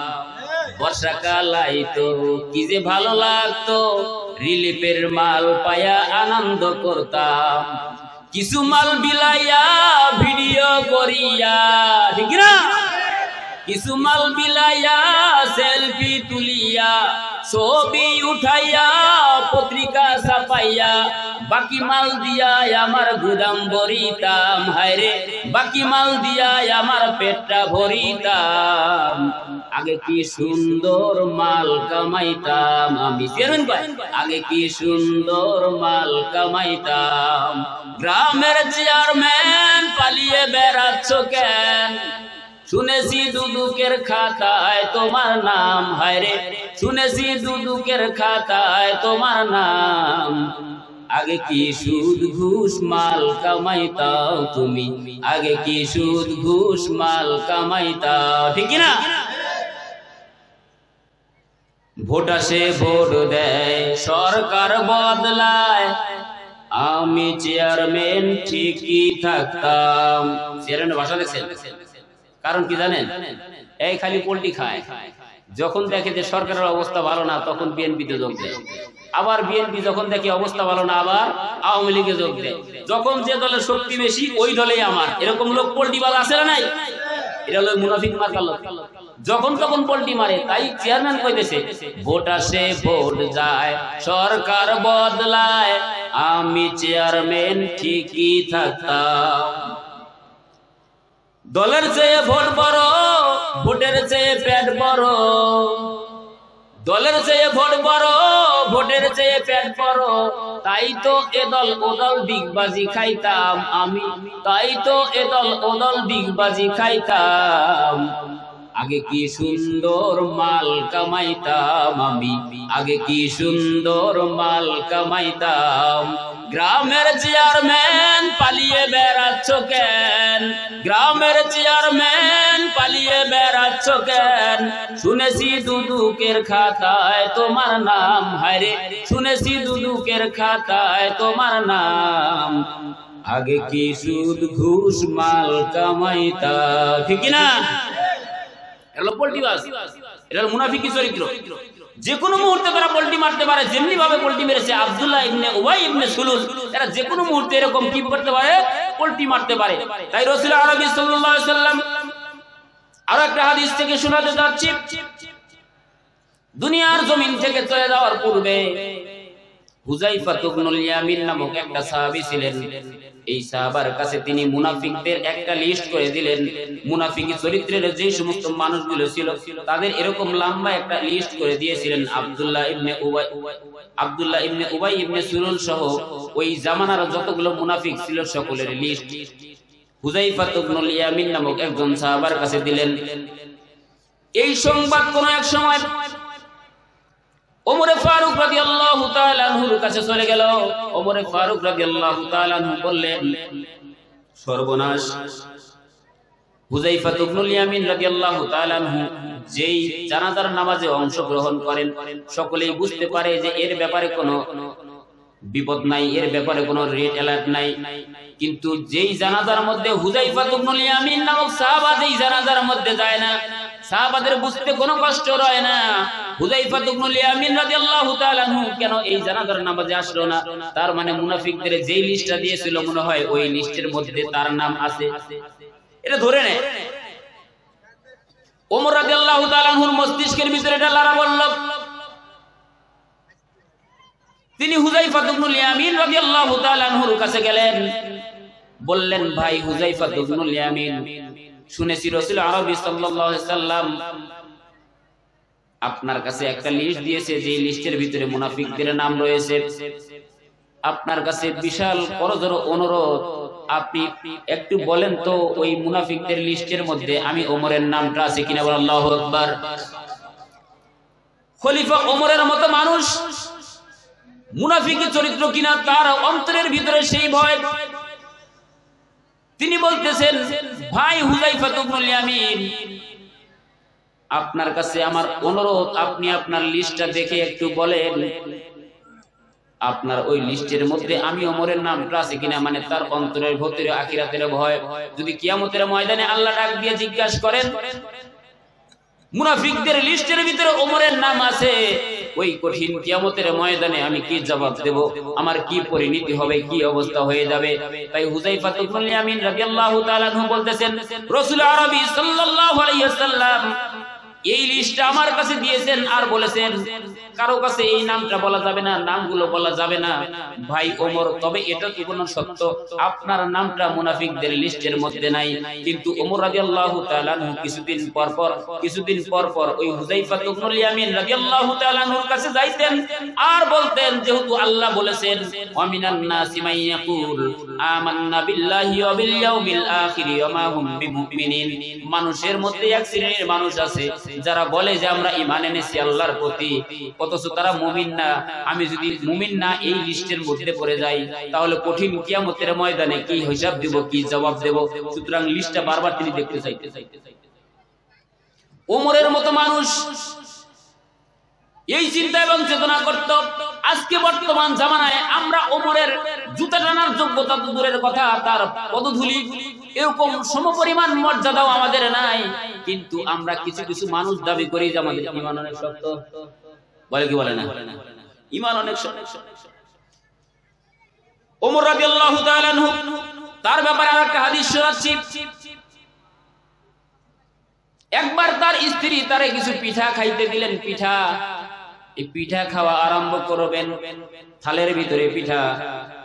বর্ষাকাল আইতো কি যে ভালো লাগতো, রিলিফের মাল পায়া আনন্দ করতাম। কিছু মাল বিলাইয়া ভিডিও করিয়া, ঠিক না? কিছু মাল বিলাইয়া সেলফি তুলিয়া, ছবি উঠাইয়া পত্রিকা ছাপাইয়া, বাকি মাল দিয়া আমার গুদাম ভরিতাম, হায়রে বাকি মাল দিয়া আমার পেটটা ভরিতাম। আগে কি সুন্দর মাল কামাইতাম আমি, আগে কি সুন্দর মাল কামাইতাম। গ্রামের চেয়ারম্যান পালিয়ে বেড়াচ্ছ কেন? শুনেছি দুদুকের খাতায় তোমার নাম, হায়রে শুনেছি দুদুকের খাতায় তোমার নাম। আগে কি সুদ ঘুষ মাল কামাইতাও তুমি, আগে কি সুদ ঘুষ মাল কামাইতাও, ঠিক না? ভোট আসে ভোট দেয় সরকার বদলায়, আমি চেয়ারম্যান ঠিকই থাকতাম। চেয়ারম্যানের ভাষা দেখছেন? কারণ কি জানেন? এই খালি পোল্ট্রি খায়। যখন দেখে যে সরকারের অবস্থা ভালো না, তখন বিএনপিতে যোগ দেয়। আবার বিএনপি যখন দেখে অবস্থা ভালো না, আবার আওয়ামী লীগে যোগ দেয়। যখন যে দলের শক্তি বেশি, ওই দলেই আমার। এরকম লোক পোল্ট্রিবাজ আছে না নাই? এটা হলো মুনাফিক মার্কা লোক, যখন তখন পোল্ট্রি মারে। তাই চেয়ারম্যান কইতেছে, ভোট আসে ভোট যায় সরকার বদলায়, আমি চেয়ারম্যান ঠিকই থাকতাম। দলের চেয়ে ভোট বড়, ভোটের চেয়ে পেট বড়। দলের চেয়ে ভোট বড়, ভোটের চেয়ে পেট বড়। তাই তো এদল ওদল ডিগবাজি খাইতাম আমি, তাই তো এদল ওদল ডিগবাজি খাইতাম। আগে কি সুন্দর মাল কামাইতাম আমি, আগে কি সুন্দর মাল কামাইতাম। গ্রামের চেয়ারম্যান পালিয়ে বেড়াচ্ছ কেন, গ্রামের চেয়ারম্যান পালিয়ে বেড়াচ্ছ কেন? শুনেছি দুদুকের খাতায় তোমার নাম, হায়রে শুনেছি দুদুকের খাতায় তোমার নাম। আগে কি সুদ ঘুষ মাল কামাইতা, ঠিক না? এটা হলো পল্টিবাজ, এটা হলো মুনাফিকি চরিত্র। যে কোনো মুহূর্তে তারা পল্টি মারতে পারে, যেমনি ভাবে পল্টি মেরেছে আব্দুল্লাহ ইবনে উবাই ইবনে সুলুল, এরা যে কোনো মুহূর্তে এরকম কি করতে পারে, পল্টি মারতে পারে। তাই রাসূল আরবি সাল্লাল্লাহু আলাইহি সাল্লাম আরো একটা হাদিস থেকে শোনাতে যাচ্ছি, দুনিয়ার জমিন থেকে চলে যাওয়ার পূর্বে হুযায়ফা ইবনুল ইয়ামিন নামক একটা সাহাবী ছিলেন। এই সাহাবার কাছে তিনি মুনাফিকদের একটা লিস্ট করে দিলেন। মুনাফিকি চরিত্রের যে সমস্ত মানুষগুলো ছিল তাদের এরকম লম্বা একটা লিস্ট করে দিয়েছিলেন। আব্দুল্লাহ ইবনে উবাই ইবনে সুলুল সহ ওই জামানার যতগুলো মুনাফিক ছিল সকলের লিস্ট হুযায়ফা ইবনুল ইয়ামিন নামক একজন সাহাবার কাছে দিলেন। এই সংবাদ কোন এক সময় ওমর ফারুক রাদিয়াল্লাহু তাআলা আনহুর কাছে চলে গেল। ওমর ফারুক রাদিয়াল্লাহু তাআলা আনহু বললেন, সর্বনাশ, হুযায়ফা ইবনুল ইয়ামিন রাদিয়াল্লাহু তাআলা আনহু যেই জানাজার নামাজে অংশগ্রহণ করেন সকলেই বুঝতে পারে যে এর ব্যাপারে কোনো বিপদ নাই, এর ব্যাপারে কোনো রেড অ্যালার্ট নাই। কিন্তু যেই জানাজার মধ্যে হুযায়ফা ইবনুল ইয়ামিন নামক সাহাবা যেই জানাজার মধ্যে যায় না, সাহাবাদের বুঝতে কোনো কষ্ট হয় না হুযায়ফা ইবনুল ইয়ামিন রাদিয়াল্লাহু তাআলা আনহু কেন এই জানাজার নামাজে আসলো না। তার মানে মুনাফিকদের যেই লিস্টটা দিয়েছিল মনে হয় ওই লিস্টের মধ্যে তার নাম আছে, এটা ধরে নেয়। ওমর রাদিয়াল্লাহু তাআলা আনহুর মস্তিষ্কের ভিতরে এটা লাড়া বলল। তিনি হুযায়ফা ইবনুল ইয়ামিন রাদিয়াল্লাহু তাআলা আনহুর কাছে গেলেন, বললেন, ভাই হুযায়ফা ইবনুল ইয়ামিন, শুনেছি রাসূল আরবি সাল্লাল্লাহু আলাইহি সাল্লাম আপনার কাছে একটা লিস্ট দিয়েছে, যে লিস্টের ভিতরে মুনাফিকদের নাম রয়েছে। আপনার কাছে বিশাল করজোড়ে অনুরোধ, আপনি একটু বলেন তো ওই মুনাফিকদের লিস্টের মধ্যে আমি ওমরের নামটা আছে কিনা। বলেন আল্লাহু আকবার। খলিফা ওমরের মতো মানুষ, মুনাফিকি চরিত্র কিনা তার অন্তরের ভিতরে সেই ভয়। তিনি বলতেছেন, ভাই হুযায়ফা ইবনুল ইয়ামিন, আপনার কাছে আমার অনুরোধ, আপনি আপনার লিস্টটা দেখে একটু বলেন আপনার ওই লিস্টের মধ্যে আমি ওমরের নামটা আছে কিনা। মানে তার অন্তরের ভিতরে আখিরাতের ভয়। যদি কিয়ামতের ময়দানে আল্লাহ ডাক দিয়ে জিজ্ঞাসা করেন মুনাফিকদের লিস্টের ভিতরে ওমরের নাম আছে, ওই কঠিন কিয়ামতের ময়দানে আমি কি জবাব দেব, আমার কি পরিণতি হবে, কি অবস্থা হয়ে যাবে। তাই হুযায়ফা ইবনুল ইয়ামিন রাদিয়াল্লাহু তাআলা আনহু বলতেছেন, রাসূল আরবি সাল্লাল্লাহু আলাইহি ওয়াসাল্লাম এই লিস্টটা আমার কাছে দিয়েছেন আর বলেছেন কারো কাছে এই নামটা বলা যাবে না, নামগুলো বলা যাবে না। ভাই ওমর, তবে এটা কি কোনো সত্য আপনার নামটা মুনাফিকদের লিস্টের মধ্যে নাই। কিন্তু ওমর রাদিয়াল্লাহু তাআলা আনহু কিছুদিন পর পর ওই হুযায়ফা ইবনুল ইয়ামিন রাদিয়াল্লাহু তাআলা আনহুর কাছে যাইতেন আর বলতেন, যেহেতু আল্লাহ বলেছেন ওয়ামিনান নাসি মান ইয়াকুল আমান্না বিল্লাহি ওয়া বিল ইয়াউমিল আখির ওয়া মা হুম বিমুমিনিন। মানুষের মধ্যে এক শ্রেণীর মানুষ আছে যারা বলে যে আমরা ঈমান এনেছি আল্লাহর প্রতি, অথচ তারা মুমিন না। আমি যদি মুমিন না এই লিস্টের মধ্যে পড়ে যাই তাহলে কঠিন কিয়ামতের ময়দানে কি হিসাব দেব, কি জবাব দেব। সুতরাং লিস্টটা বারবার তিনি দেখতে চাইতে। ওমরের মতো মানুষ এই চিন্তা এবং চেতনা করত। আজকে বর্তমান জামানায় আমরা ওমরের জুতা টানার যোগ্যতা তো দূরের কথা, তার পদধূলি এরকম সমপরিমাণ মর্যাদাও আমাদের নাই। কিন্তু আমরা কিছু কিছু মানুষ দাবি করি যে আমাদের ঈমান অনেক শক্ত। বলে কি বলে না? ঈমান অনেক শক্ত। ওমর রাদিয়াল্লাহু তাআলা আনহু তার ব্যাপারে আরেকটা হাদিস শোনাচ্ছি। একবার তার স্ত্রী তারে কিছু পিঠা খাইতে দিলেন। এই পিঠা খাওয়া আরম্ভ করবেন, থালের ভিতরে পিঠা।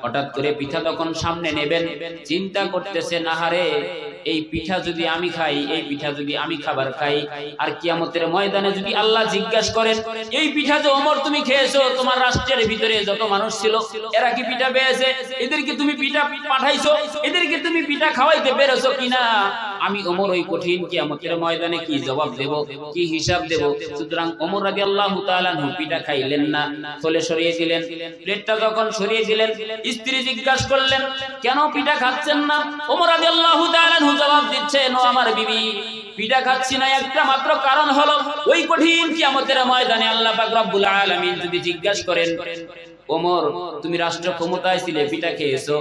হঠাৎ করে পিঠা তখন সামনে নেবেন, চিন্তা করতেছেন, আহারে এই পিঠা যদি আমি খাই, এই পিঠা যদি আমি খাবার খাই, আর কিয়ামতের ময়দানে যদি আল্লাহ জিজ্ঞাসা করেন এই পিঠা যে ওমর তুমি খেয়েছো, তোমার রাষ্ট্রের ভিতরে যত মানুষ ছিল এরা কি পিঠা পেয়েছে, এদেরকে তুমি পিঠা পাঠাইছো, এদেরকে তুমি পিঠা খাওয়াইতে পেরেছো কিনা, আমি ওমর ওই কঠিন কিয়ামতের ময়দানে কি জবাব দেব, কি হিসাব দেব। সুতরাং ওমর রাদিয়াল্লাহু তাআলা আনহু পিঠা খাইলেন না, চলে সরিয়ে দিলেন। প্লেটটা যখন সরিয়ে দিলেন, স্ত্রী জিজ্ঞাসা করলেন কেন পিঠা খাচ্ছেন না? ওমর রাদিয়াল্লাহু তাআলা আনহু জবাব দিচ্ছেন, ও আমার বিবি, পিঠা খাচ্ছি না একটা মাত্র কারণ হলো ওই কঠিন কিয়ামতের ময়দানে আল্লাহ পাক রব্বুল আলামিন যদি জিজ্ঞাসা করেন, ওমর তুমি রাষ্ট্র ক্ষমতায় ছিলে, পিঠা খেয়েছো,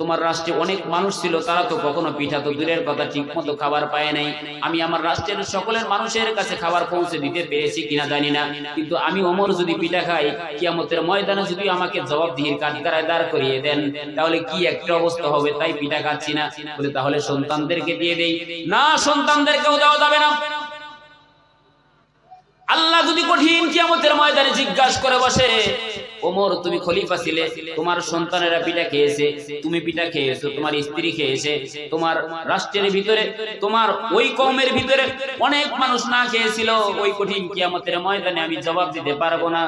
তোমার রাষ্ট্রে অনেক মানুষ ছিল, তারা তো কখনো পিঠা তো দূরের কথা ঠিক মতো খাবার পায় নাই, আমি আমার রাষ্ট্রের সকলের মানুষের কাছে খাবার পৌঁছে দিতে পেরেছি কিনা জানি না, কিন্তু আমি ওমর যদি পিঠা খাই, কিয়ামতের ময়দানে যদি আমাকে জবাবদিহির কাঠগড়ায় দাঁড় করিয়ে দেন, তাহলে কি একটা অবস্থা হবে, তাই পিঠা খাচ্ছি না। বলে তাহলে সন্তানদেরকে দিয়ে দেই। না, সন্তানদেরকেও দেওয়া যাবে না। আল্লাহ যদি কঠিন কিয়ামতের ময়দানে জিজ্ঞাসা করে বসে, ওমর তুমি খলিফা ছিলে, তোমার সন্তানেরা পিঠা খেয়েছে, তুমি পিঠা খেয়েছো, তোমার স্ত্রী খেয়েছে, তোমার রাষ্ট্রের ভিতরে, তোমার ওই কওমের ভিতরে অনেক মানুষ না খেয়েছিল, ওই কঠিন কিয়ামতের ময়দানে আমি জবাব দিতে পারবো না,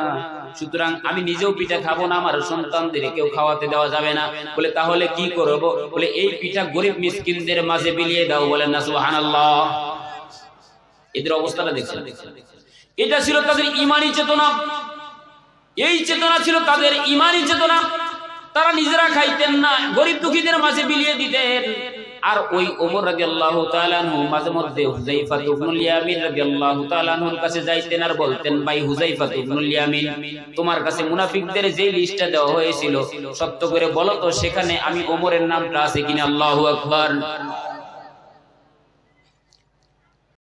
সুতরাং আমি নিজেও পিঠা খাবো না, আমার সন্তানদের কেউ খাওয়াতে দেওয়া যাবে না। বলে তাহলে কি করব? বলে এই পিঠা গরিব মিসকিনদের মাঝে বিলিয়ে দাও। বলেন না সুবহানাল্লাহ। এদের অবস্থাটা দেখছেন? এটা ছিল তাদের ঈমানি চেতনা, এই চেতনা ছিল তাদের ঈমানি চেতনা। তারা নিজেরা খাইতেন না, গরিব দুঃখীদের মাঝে বিলিয়ে দিতেন। আর ওই ওমর রাদিয়াল্লাহু তাআলা আনহু মাঝে মধ্যে হুযায়ফা ইবনুল ইয়ামিন রাদিয়াল্লাহু তাআলা আনহুর কাছে যাইতেন আর বলতেন, ভাই হুযায়ফা ইবনুল ইয়ামিন, তোমার কাছে মুনাফিকদের যে লিস্টটা দেওয়া হয়েছিল সত্য করে বলো তো, সেখানে আমি ওমরের নামটা আছে কিনা? আল্লাহু আকবার।